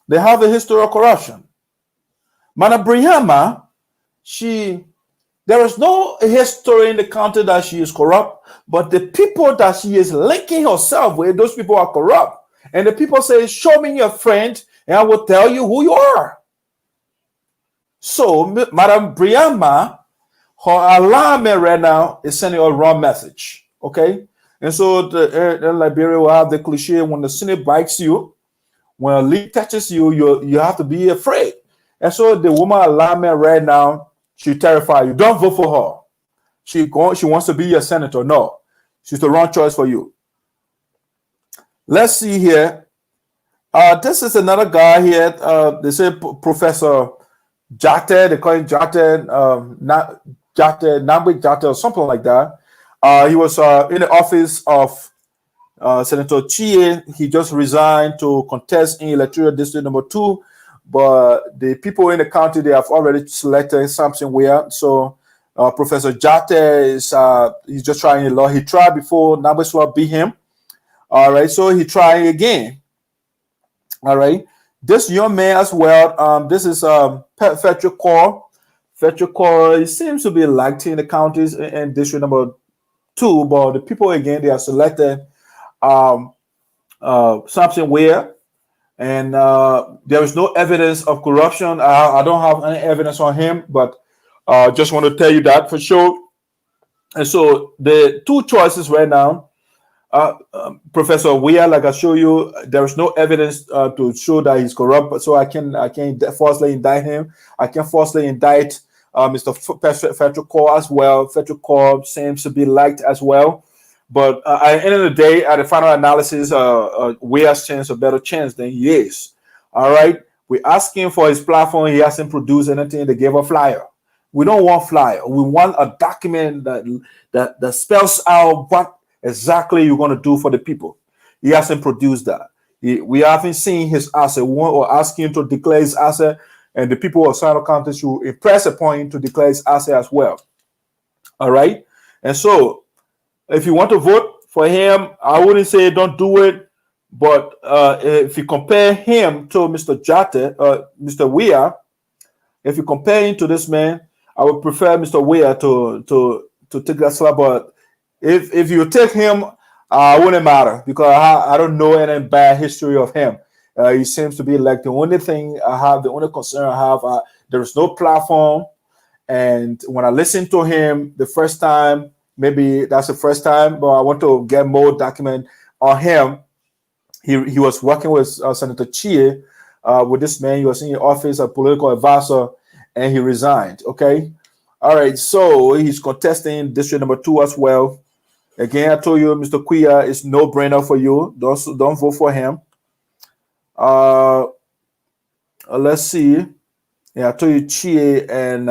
they have a history of corruption. Mana Brianna, there is no history in the county that she is corrupt, but the people that she is linking herself with, those people are corrupt. And the people say, show me your friend, and I will tell you who you are. So, Madam Brianna, her alarm right now is sending a wrong message. Okay? And so the Liberia will have the cliche, when the snake bites you, when a leaf touches you, you have to be afraid. And so the woman alarming right now, she terrified you. Don't vote for her. She wants to be your senator. No. She's the wrong choice for you. Let's see here. This is another guy here. They say Professor Jate. They call him Jate, Nambwe Jate or something like that. He was in the office of Senator Chie. He just resigned to contest in electoral district number 2. But the people in the county, they have already selected something where. So Professor Jate is he's just trying a lot. He tried before Nambwe beat him. All right, so he tried again. All right, this young man as well. This is Fetcher Core. Fetcher Core, he seems to be liked in the counties in district number 2, but the people again, they are selected something where, and there is no evidence of corruption. I don't have any evidence on him, but just want to tell you that for sure. And so the 2 choices right now. Professor Weah, like I show you, there is no evidence to show that he's corrupt, so I can't falsely indict him. I can falsely indict Mr. Fetcher Core as well. Fetcher Core seems to be liked as well, but at the end of the day, at the final analysis, Weah stands a better chance than he is. All right, we're asking for his platform. He hasn't produced anything. They gave a flyer. We don't want flyer. We want a document that spells out what exactly you're going to do for the people. He hasn't produced that. We haven't seen his asset. We want or ask him to declare his asset, and the people of Sinoe County should impress upon him to declare his asset as well. All right? And so, if you want to vote for him, I wouldn't say don't do it, but if you compare him to Mr. Jate, Mr. Weah, if you compare him to this man, I would prefer Mr. Weah to take that slap, but if you take him, it wouldn't matter because I don't know any bad history of him. He seems to be like the only thing I have, the only concern I have. There is no platform, and when I listen to him the first time, maybe that's the first time, but I want to get more document on him. He was working with Senator Chie, with this man. He was in the office, a political advisor, and he resigned. Okay. All right, so he's contesting district number 2 as well. Again, I told you, Mr. Kuya is no brainer for you. Don't vote for him. Let's see. Yeah, I told you Chie and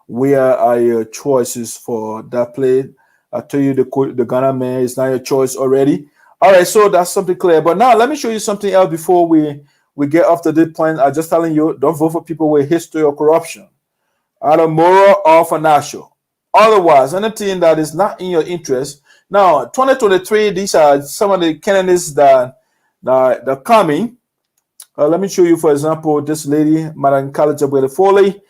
where are your choices for that play? I told you the Ghana man is not your choice already. All right, so that's something clear. But now let me show you something else before we get off to this point. I'm just telling you, don't vote for people with history of corruption, either moral or financial. Otherwise, anything that is not in your interest. Now, 2023, these are some of the candidates that are coming. Let me show you, for example, this lady, Madam Kalija Foley.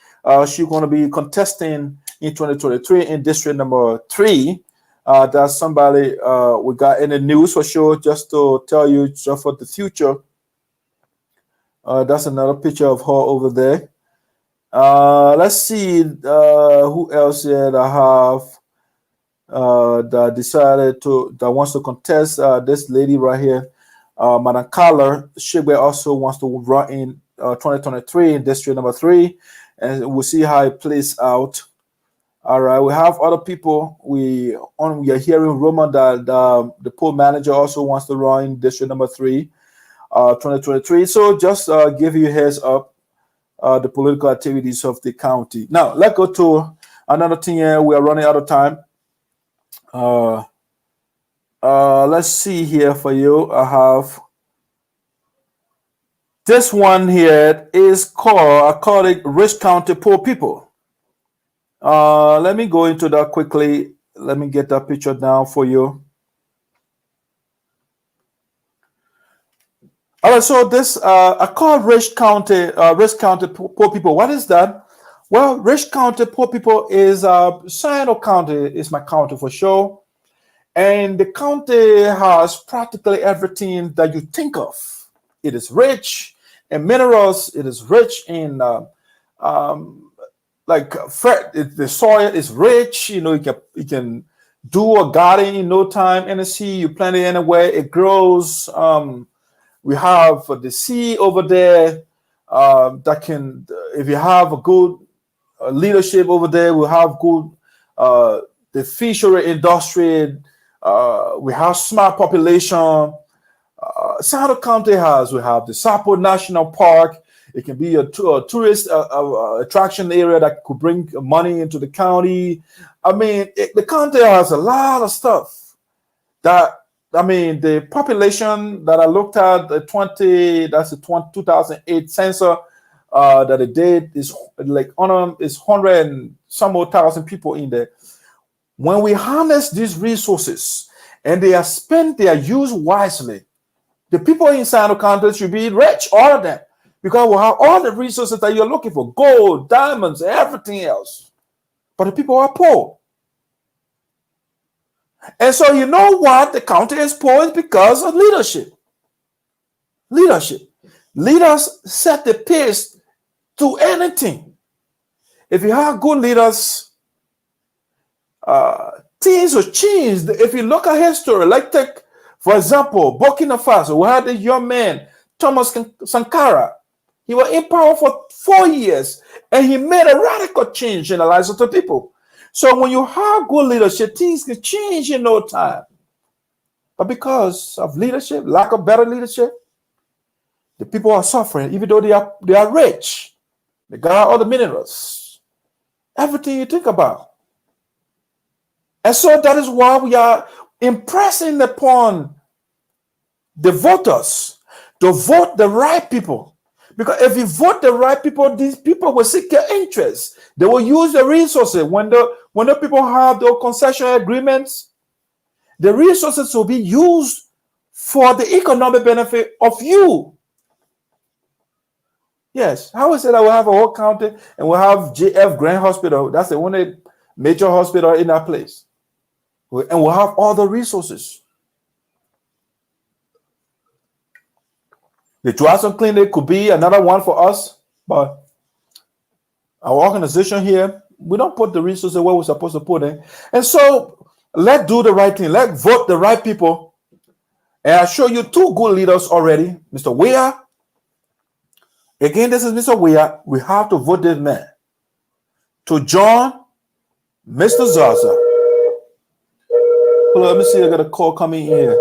She's going to be contesting in 2023 in district number 3. That's somebody we got in the news for sure, just to tell you just for the future. That's another picture of her over there. Let's see who else here that have that decided that wants to contest. This lady right here, Madam Collar. She also wants to run in 2023 in district number 3, and we'll see how it plays out. All right, we have other people. We are hearing rumor that the poll manager also wants to run in district number 3, 2023. So just give you a heads up the political activities of the county. Now let's go to another thing here. We are running out of time. Let's see here for you. I have this one here is called, I call it Rich County Poor People. Let me go into that quickly. Let me get that picture down for you. All right, so this I call Rich County Poor People. What is that? Well, Rich County Poor People is Sinoe County is my county for sure, and the county has practically everything that you think of. It is rich in minerals. It is rich in the soil is rich. You know, you can do a garden in no time in the sea. You plant it anywhere, it grows. We have the sea over there that can, if you have a good leadership over there, we have good the fishery industry. We have smart population. Sinoe County we have the Sarpo National Park. It can be a tourist attraction area that could bring money into the county. I mean, the county has a lot of stuff that, I mean, the population that I looked at, the 2008 census that it did is like is 100 and some more thousand people in there. When we harness these resources and they are used wisely, the people in Sinoe County should be rich, all of them, because we have all the resources that you're looking for, gold, diamonds, everything else. But the people are poor. And so you know what? The county is poor is because of leadership. Leadership. Leaders set the pace to anything. If you have good leaders, things will change. If you look at history, like take, for example, Burkina Faso, we had a young man, Thomas Sankara. He was in power for 4 years, and he made a radical change in the lives of the people. So when you have good leadership, things can change in no time. But because of leadership, lack of better leadership, the people are suffering, even though they are rich. They got all the minerals, everything you think about. And so that is why we are impressing upon the voters to vote the right people. Because if you vote the right people, these people will seek your interest. They will use the resources. When the people have the concession agreements, the resources will be used for the economic benefit of you. Yes, how is it that we'll have a whole county and we'll have JF Grand Hospital? That's the only major hospital in that place. And we'll have all the resources. The Johnson Clinic could be another one for us, but our organization here, we don't put the resources where we're supposed to put in. And so let's do the right thing. Let's vote the right people. And I'll show you 2 good leaders already. Mr. Weah. Again, this is Mr. Weah. We have to vote this man. To John Mr. Zaza. Hello, let me see. I got a call coming in here.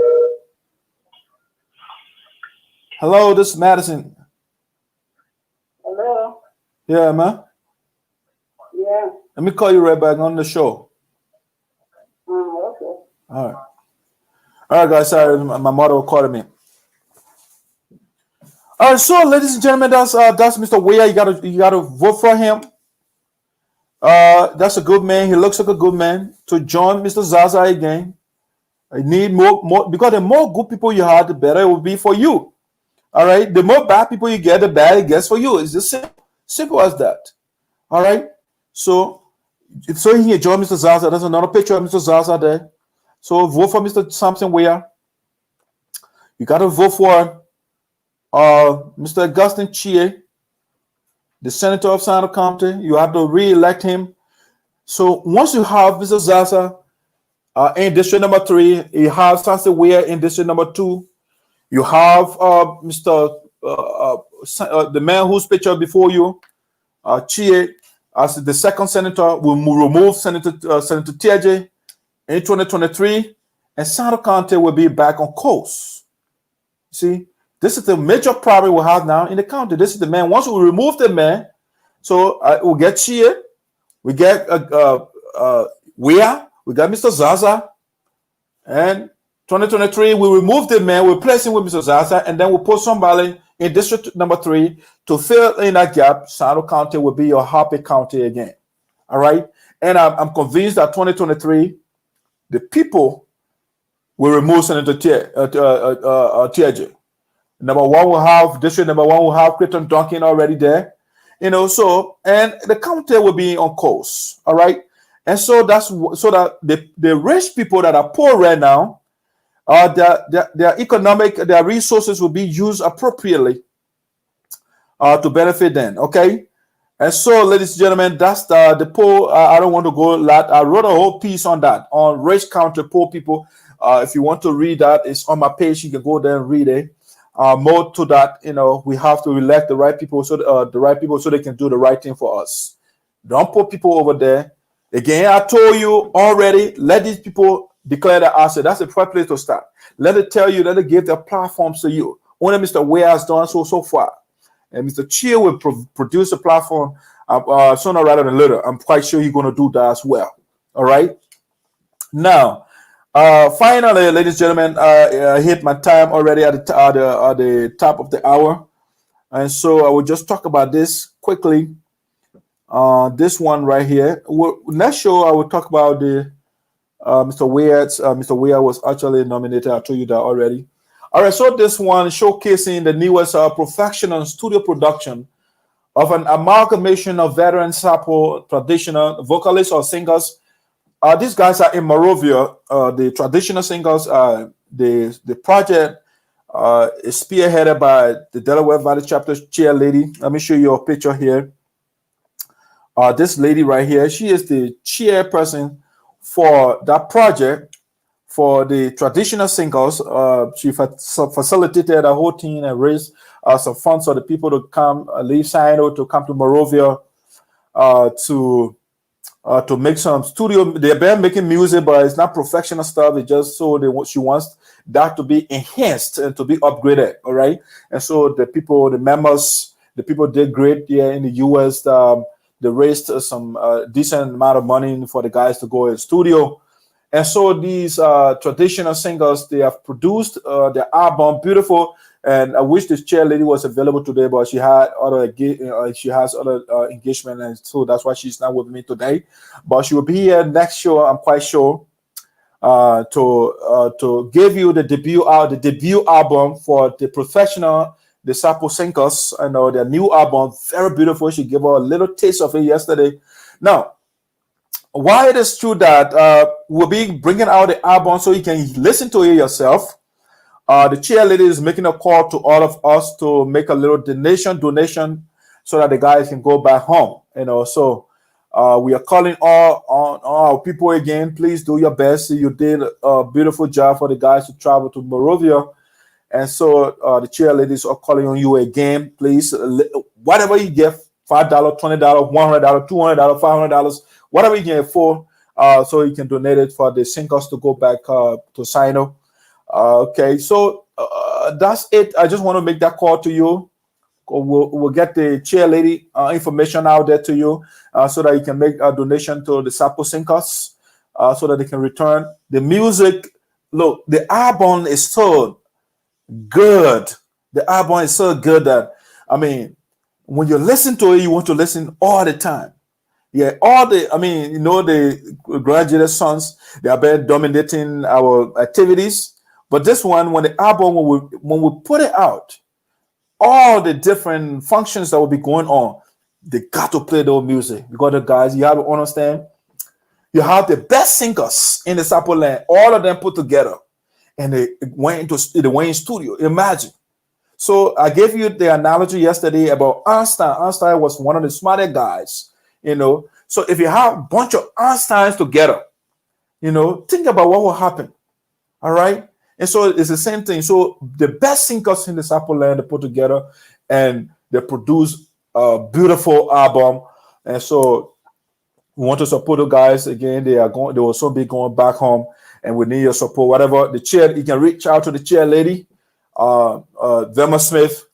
Hello, this is Madison. Hello. Yeah, man. Yeah. Let me call you right back on the show. Okay. All right. All right, guys. Sorry, my mother was calling me. All right, so ladies and gentlemen, that's Mr. Weah. You gotta vote for him. That's a good man. He looks like a good man to join Mr. Zaza again. I need more because the more good people you have, the better it will be for you. All right. The more bad people you get, the better it gets for you. It's just simple as that. All right. So he can join Mr. Zaza. There's another picture of Mr. Zaza there. So vote for Mr. Samson Weah. You got to vote for Mr. Augustine Chie, the senator of Sinoe County. You have to re-elect him. So once you have Mr. Zaza in district number 3, you have Samson Weah in district number 2. You have Mr. The man who's pictured before you, Chie, as the second senator. Will remove Senator TJ in 2023, and Sinoe County will be back on course. See, this is the major problem we have now in the county. This is the man. Once we remove the man, so we'll get Chie, we get Weah, we got Mr. Zaza, and 2023 we remove the man, we replace him with Mr. Zaza, and then we'll put somebody in district number 3 to fill in that gap. Sinoe County will be your happy county again. All right, and I'm convinced that 2023 the people will remove Senator TJ. Number 1 will have district number 1 will have Creighton Duncan already there, so, and the county will be on course. All right, and so that's so that the rich people that are poor right now, their economic, their resources will be used appropriately to benefit them. Okay. And so, ladies and gentlemen, that's the poor. I don't want to go a lot. I wrote a whole piece on that, on rich county poor people. If you want to read that, it's on my page. You can go there and read it. More to that, we have to elect the right people, so they can do the right thing for us. Don't put people over there. Again, I told you already, let these people declare their asset. That's the first place to start. Let it tell you, let it give their platforms to you. Only Mr. Weah has done so far. And Mr. Chie will produce a platform sooner rather than later. I'm quite sure he's going to do that as well. All right. Now, finally, ladies and gentlemen, I hit my time already at the top of the hour. And so I will just talk about this quickly. This one right here. Next show, I will talk about the Mr. Weah. Mr. Weah was actually nominated. I told you that already. All right, so this one showcasing the newest professional studio production of an amalgamation of veteran Sarpo traditional vocalists or singers. These guys are in Morovia. The traditional singers. The project is spearheaded by the Delaware Valley Chapter chair lady. Let me show you a picture here. This lady right here, she is the chairperson for that project for the traditional singers. She facilitated a whole team and raised some funds for the people to come, leave Sinoe to come to Morovia to make some studio. They've been making music, but it's not professional stuff. It's just so she wants that to be enhanced and to be upgraded. All right, and so the people did great here in the U.S. They raised some decent amount of money for the guys to go in the studio. And so these traditional singers, they have produced their album, beautiful. And I wish this chair lady was available today, but she has other engagement, and so that's why she's not with me today. But she will be here next show, I'm quite sure, to give you the debut album for the professional, the Sarpo singers. I know their new album, very beautiful. She gave her a little taste of it yesterday. Now, why it is true that we'll be bringing out the album so you can listen to it yourself. The chair lady is making a call to all of us to make a little donation so that the guys can go back home. So we are calling all our people again. Please do your best. You did a beautiful job for the guys to travel to Morovia. And so the chair ladies are calling on you again. Please, whatever you get, $5, $20, $100, $200, $500, whatever you get for, so you can donate it for the singers to go back to Sinoe. Okay, so that's it. I just want to make that call to you. We'll get the chair lady information out there to you so that you can make a donation to the Sarpo singers so that they can return the music. Look, the album is so good. The album is so good that, I mean, when you listen to it, you want to listen all the time. Yeah, the graduate sons, they have been dominating our activities. But this one, when the album, when we put it out, all the different functions that will be going on, they got to play those music. Because the guys, you have to understand, you have the best singers in the Sarpo land, all of them put together, and they went in studio. Imagine. So I gave you the analogy yesterday about Einstein. Einstein was one of the smartest guys, So if you have a bunch of Einsteins together, think about what will happen. All right. And so it's the same thing. So the best singers in the Sarpo land, they put together and they produce a beautiful album. And so we want to support the guys again. They will soon be going back home, and we need your support. Whatever the chair, you can reach out to the chair lady, Velma Smith,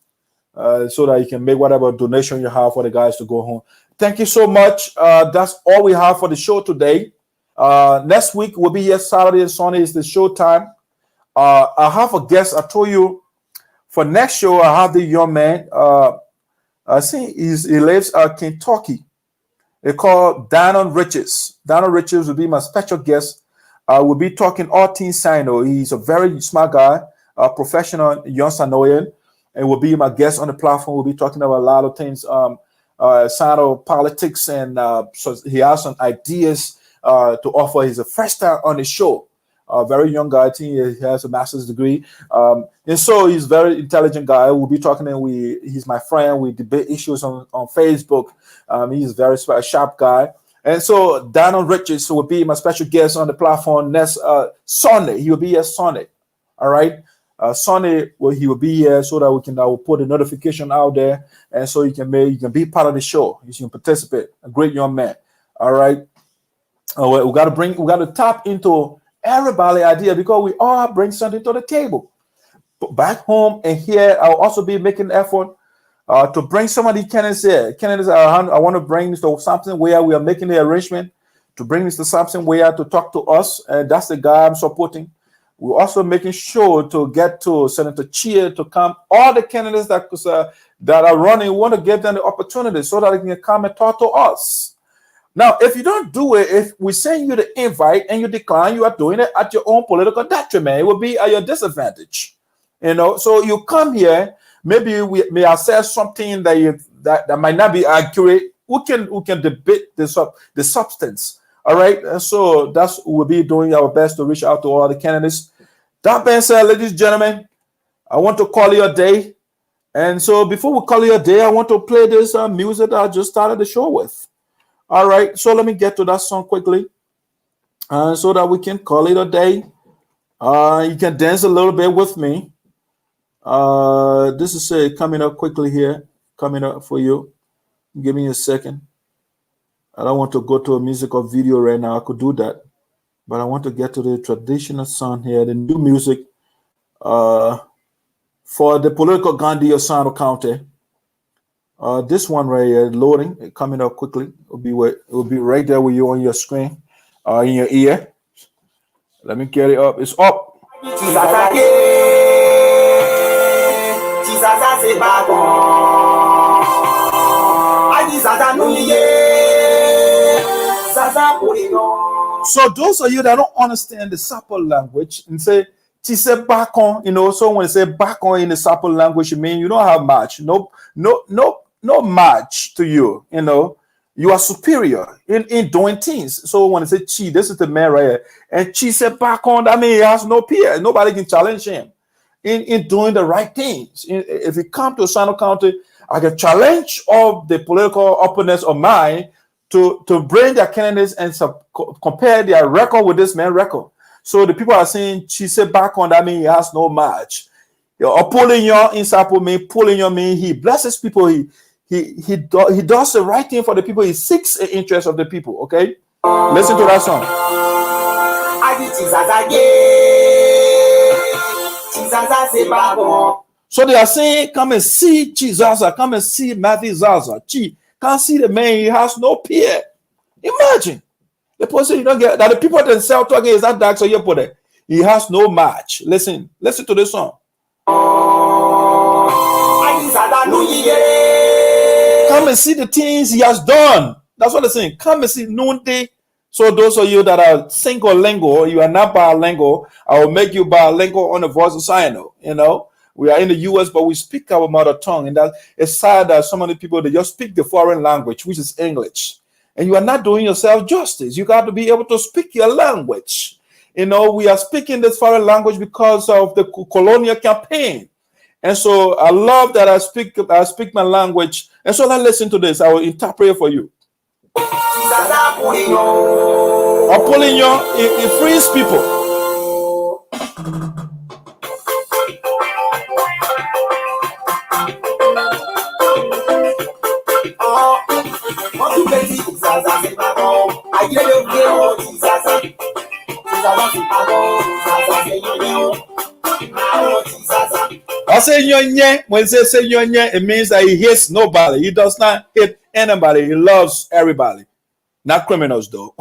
so that you can make whatever donation you have for the guys to go home. Thank you so much. That's all we have for the show today. Next week we'll be here Saturday and Sunday is the show time. I have a guest. I told you for next show I have the young man. I think he lives in Kentucky. They call Donald Riches. Donald Riches will be my special guest. We'll be talking all things Sinoe. He's a very smart guy, a professional young Sinoean, and will be my guest on the platform. We'll be talking about a lot of things, Sinoe politics, and so he has some ideas to offer. He's the first time on the show. A very young guy. I think he has a master's degree, and so he's a very intelligent guy. We'll be talking, and he's my friend. We debate issues on Facebook. He's a very sharp guy, and so Donald Richards will be my special guest on the platform next Sunday. He will be here Sunday. All right, Sunday he will be here so that I will put a notification out there, and so you can be part of the show. You can participate. A great young man. All right, we got to tap into everybody idea because we all bring something to the table. But back home and here, I'll also be making an effort to bring some of the candidates here. Candidates, I want to bring Mr. Sampson where we are making the arrangement to bring Mr. Sampson where to talk to us, and that's the guy I'm supporting. We're also making sure to get to Senator Chia to come. All the candidates that are running, we want to give them the opportunity so that they can come and talk to us. Now, if you don't do it, if we send you the invite and you decline, you are doing it at your own political detriment. It will be at your disadvantage. So you come here, maybe we may assess something that might not be accurate. We can debate the substance. All right. And so we'll be doing our best to reach out to all the candidates. That being said, ladies and gentlemen, I want to call you a day. And so before we call you a day, I want to play this music that I just started the show with. All right, so let me get to that song quickly so that we can call it a day. You can dance a little bit with me. This is coming up quickly here, coming up for you. Give me a second. I don't want to go to a musical video right now. I could do that, but I want to get to the traditional song here, the new music for the political Gandhi of Sinoe County. This one right here, loading, coming up quickly. It will be right there with you on your screen, in your ear. Let me get it up. It's up. So those of you that don't understand the Sarpo language and say, she said back on, so when they say back on in the Sarpo language, it means you don't have much. No match to you, you are superior in doing things. So when I say Chi, this is the man right here, and Chi said back on, that means he has no peer. Nobody can challenge him in doing the right things. If you come to Sinoe County, I can challenge all the political opponents of mine to bring their candidates and compare their record with this man's record. So the people are saying Chi said back on, that means he has no match. Pulling your in Sarpo mean pulling your mean he blesses people. He does the right thing for the people. He seeks the interest of the people. Okay, Listen to that song. So they are saying, come and see Jesus, come and see Matthew Zaza. Gee, can't see the man, he has no peer. Imagine. The person you don't get that the people themselves talking is that dark, so you put it. He has no match. Listen to this song. Come and see the things he has done. That's what they're saying. Come and see noonday. So those of you that are single lingo, you are not bilingual, I will make you bilingual on the voice of Sinoe. You know, we are in the US, but we speak our mother tongue. And that it's sad that so many people, they just speak the foreign language, which is English. And you are not doing yourself justice. You got to be able to speak your language. You know, we are speaking this foreign language because of the colonial campaign. And so I love that I speak my language. And so let's listen to this. I will interpret for you. Apollinio, it frees people. I say nyonye. When they say nyonye, it means that he hates nobody. He does not hate anybody. He loves everybody. Not criminals, though.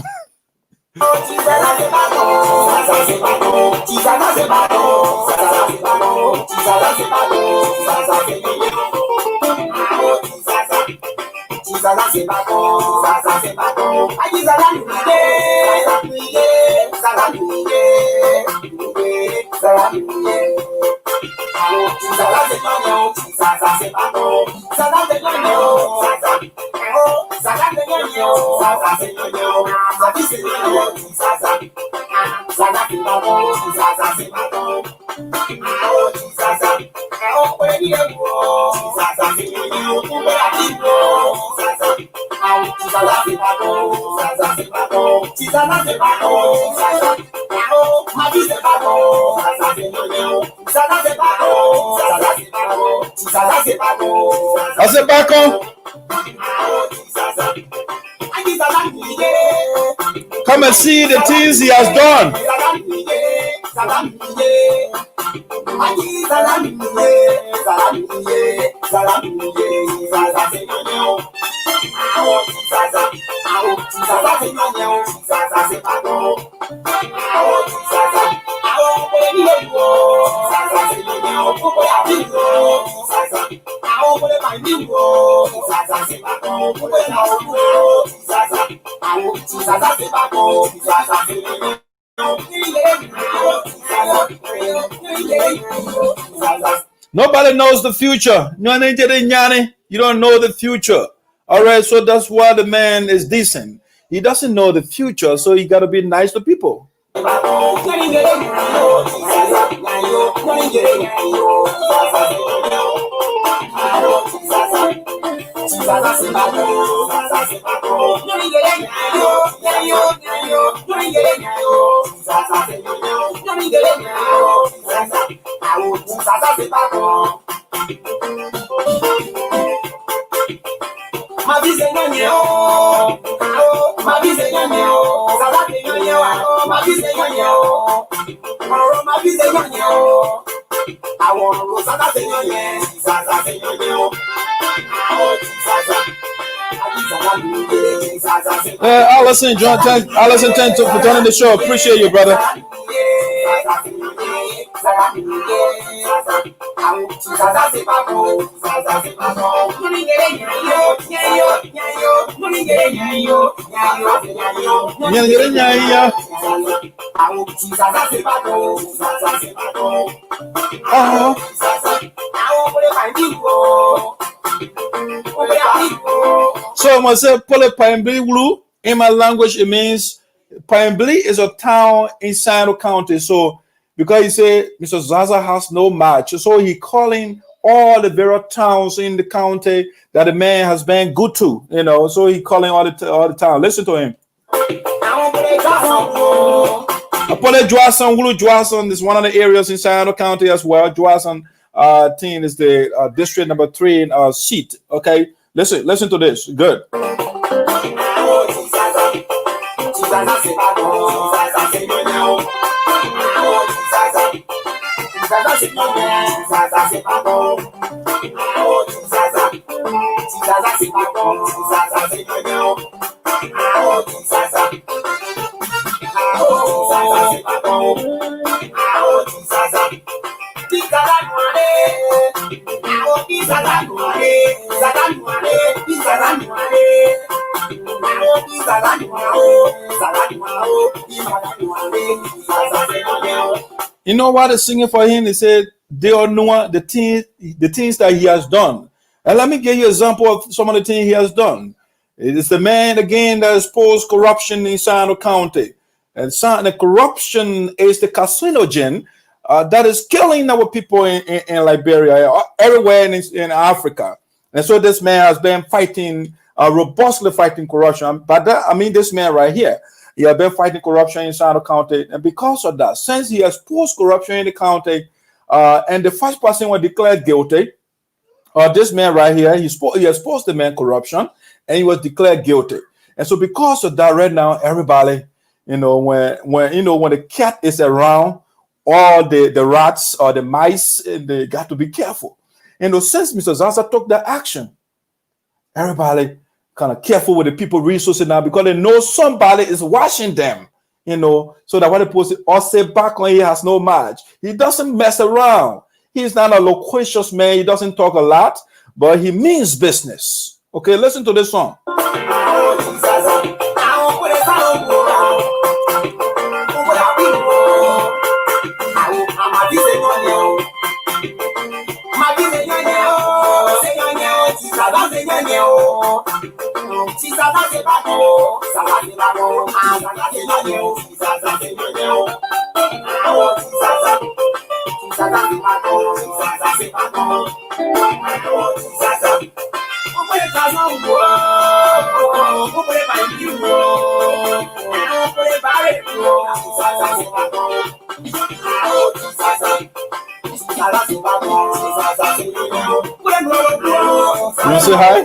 I said back on. Come and see the things he has done. Nobody knows the future. You don't know the future. All right, so that's why the man is decent. He doesn't know the future, so he got to be nice to people. Allison, Allison, thanks for joining the show. Appreciate you, brother. So I say Pole in my language, it means Paimbili is a town in Sinoe County. So because he said Mr. Zaza has no match, so he calling all the various towns in the county that the man has been good to, you know. So he calling all the town. Listen to him. Apole Joason is one of the areas in Sinoe County as well. Joason team is the district number 3 in seat. Okay, listen to this. Good. You know what is singing for him? He said they all know the things that he has done. And let me give you an example of some of the things he has done. It is the man again that exposed corruption in Sinoe County. And the corruption is the carcinogen that is killing our people in Liberia, everywhere in Africa. And so this man has been fighting, robustly fighting corruption. But that, I mean, this man right here, he has been fighting corruption in Sinoe County. And because of that, since he has exposed corruption in the county, and the first person was declared guilty, this man right here, he exposed the man corruption, and he was declared guilty. And so because of that, right now, everybody, when the cat is around, all the rats or the mice, they got to be careful. And since Mr. Zaza took that action, everybody kind of careful with the people resources now because they know somebody is watching them, so that when the person or say back when he has no match, he doesn't mess around. He's not a loquacious man. He doesn't talk a lot, but he means business. Okay, listen to this song. You say hi?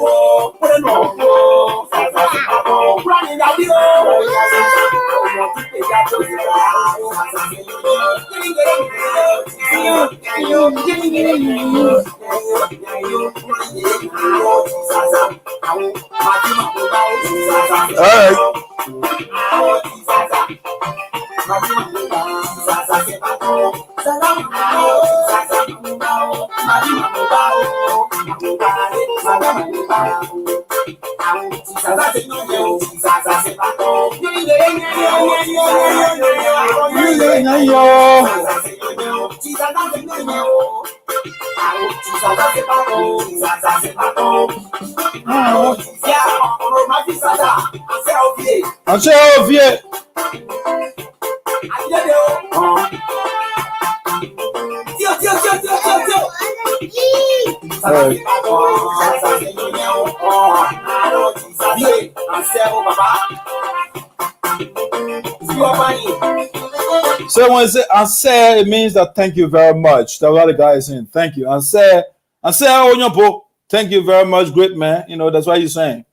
All right. So when I say it means that thank you very much. That's what the guy is saying. Thank you. And say thank you very much, great man. That's what he's saying.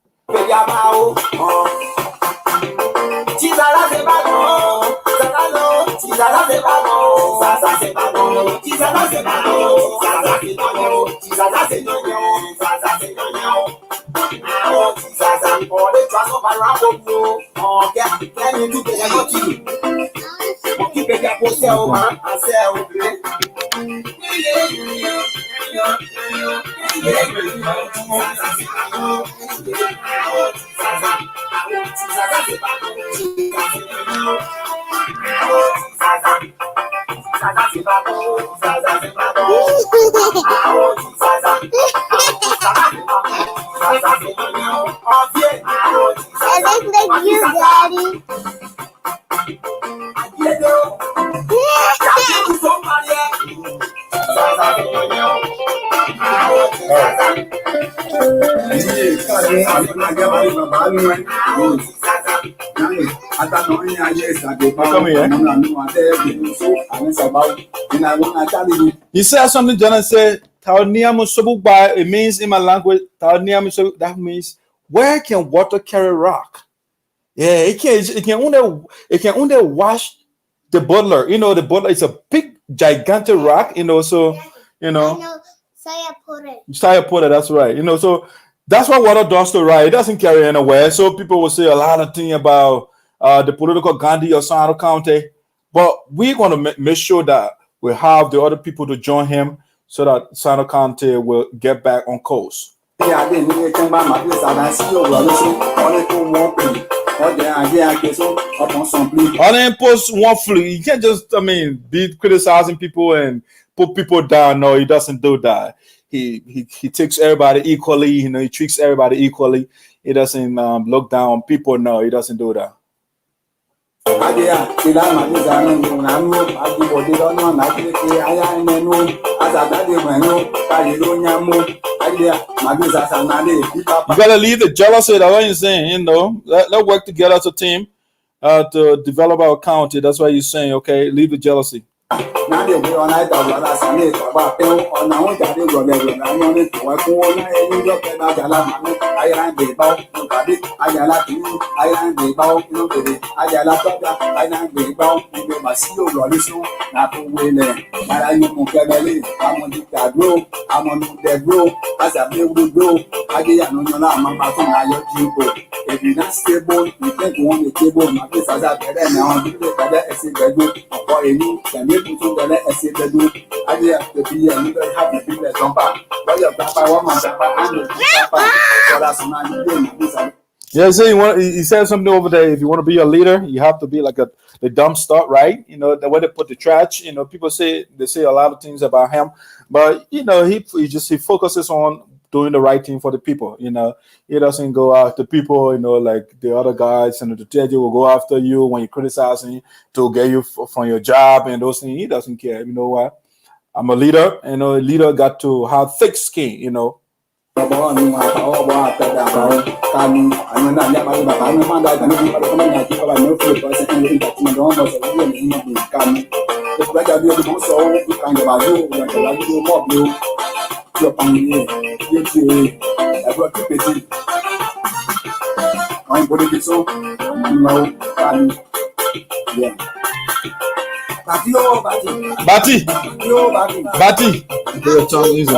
He said something, John, and said, it means in my language, that means where can water carry rock? Yeah, it can only wash the butler. You know, the butler is a big, gigantic rock. You know, so you know, Saya put it. That's right. You know, so that's what water does to right. It doesn't carry anywhere. So people will say a lot of things about the political Gandhi or Sinoe County, but we're going to make sure that we have the other people to join him so that Sinoe County will get back on course. On impose one flu. You can't just, be criticizing people and put people down. No, he doesn't do that. He takes everybody equally. You know, he treats everybody equally. He doesn't look down on people. No, he doesn't do that. You gotta leave the jealousy. That's what you're saying. You know, let's work together as a team to develop our county. That's why you're saying, okay, leave the jealousy. If you're not stable, you think you want a table, my place as a better now, you better essay bedroom, or a new, can you put the essay bedroom? I have to be a little happy to the jumper. But your papa, one man, and the papa, yeah, so he said something over there. If you want to be a leader, you have to be like the dumpster, right? You know, the way they put the trash. You know, people say a lot of things about him, but you know, he focuses on doing the right thing for the people. You know, he doesn't go after people. You know, like the other guys and the judge will go after you when you criticize him to get you from your job and those things. He doesn't care. You know what? I'm a leader. You know, a leader got to have thick skin. You know. Bati. Your tongue is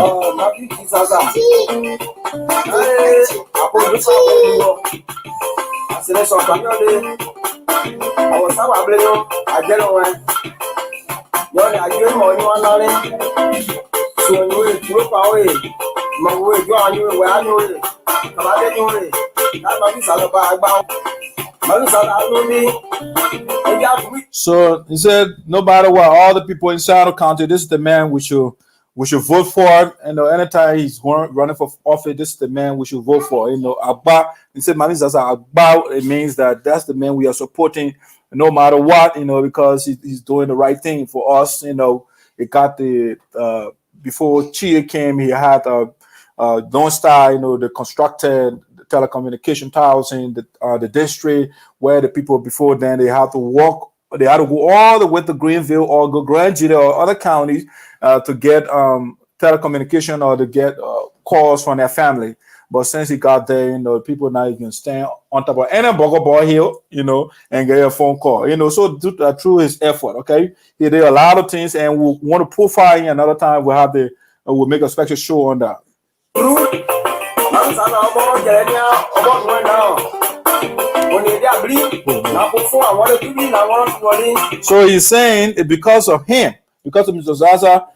So he said, no matter what, all the people in Sinoe County, this is the man we should vote for. You know, anytime he's running for office, this is the man we should vote for. You know, Agba. He said, Agba. It means that's the man we are supporting, no matter what. You know, because he's doing the right thing for us. You know, it got the before Chia came, he had Lone Star. You know, the constructed telecommunication towers in the district where the people before then they had to walk. They had to go all the way to Greenville or go Grand Gita or other counties to get telecommunication or to get calls from their family. But since he got there, you know, people now you can stand on top of any Bogo Boy Hill, you know, and get a phone call. You know, so through his effort, okay, he did a lot of things, and we want to profile him another time. We'll make a special show on that. So he's saying because of him, because of Mr. Zaza,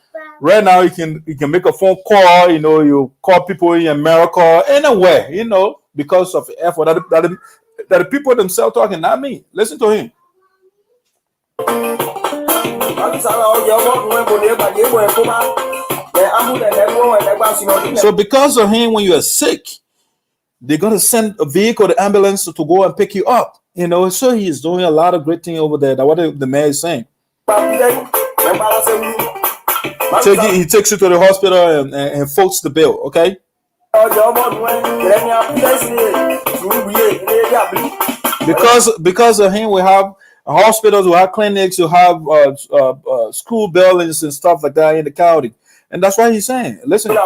right now he can make a phone call. You know, you call people in America, anywhere. You know, because of the effort that the people themselves talking, not me. Listen to him. So because of him, when you are sick, they're going to send a vehicle, the ambulance, to go and pick you up. You know, so he's doing a lot of great things over there. That's what the mayor is saying. He takes you to the hospital and folks the bill, okay? Because of him, we have hospitals, we have clinics, we have school buildings and stuff like that in the county. And that's what he's saying. Listen.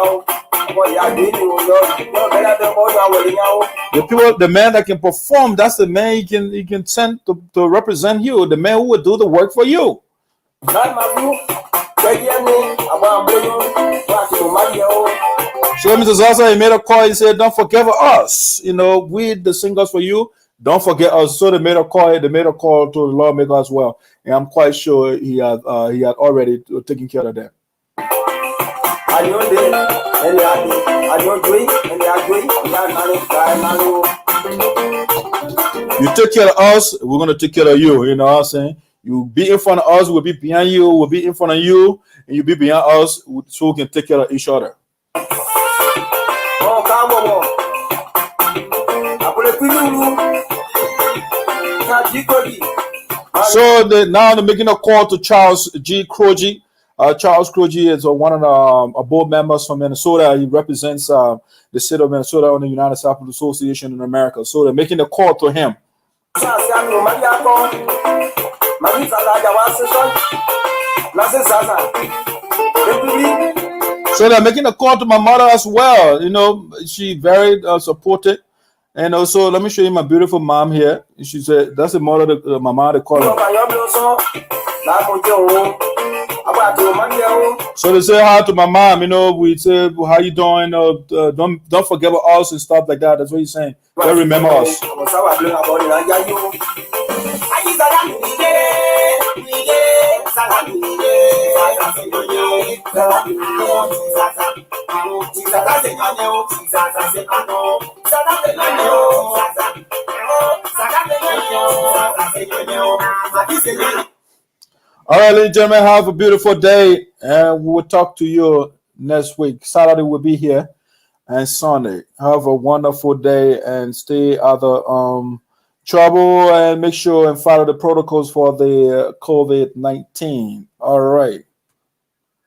The man that can perform, that's the man he can send to represent you, the man who will do the work for you. So Mr. Zaza, he made a call. He said, "Don't forget us. You know, we the singers for you. Don't forget us." So they made a call. They made a call to the lawmaker as well, and I'm quite sure he had already taken care of that. You take care of us, we're gonna take care of you. You know what I'm saying? You be in front of us, we'll be behind you. We'll be in front of you, and you be behind us, so we can take care of each other. So now they're making a call to Charles G. Croji. Charles Croji is one of the board members from Minnesota. He represents the state of Minnesota on the United States Association in America. So they're making a call to him. So they're making a call to my mother as well. You know, she's very supportive. And also, let me show you my beautiful mom here. She said, that's the mother, my mom, they call her. So they say hi to my mom. You know, we say, well, how you doing? Don't forget about us and stuff like that. That's what he's saying. They remember us. All right, ladies and gentlemen, have a beautiful day, and we will talk to you next week. Saturday we'll be here, and Sunday. Have a wonderful day, and stay out of trouble, and make sure and follow the protocols for the COVID-19. All right.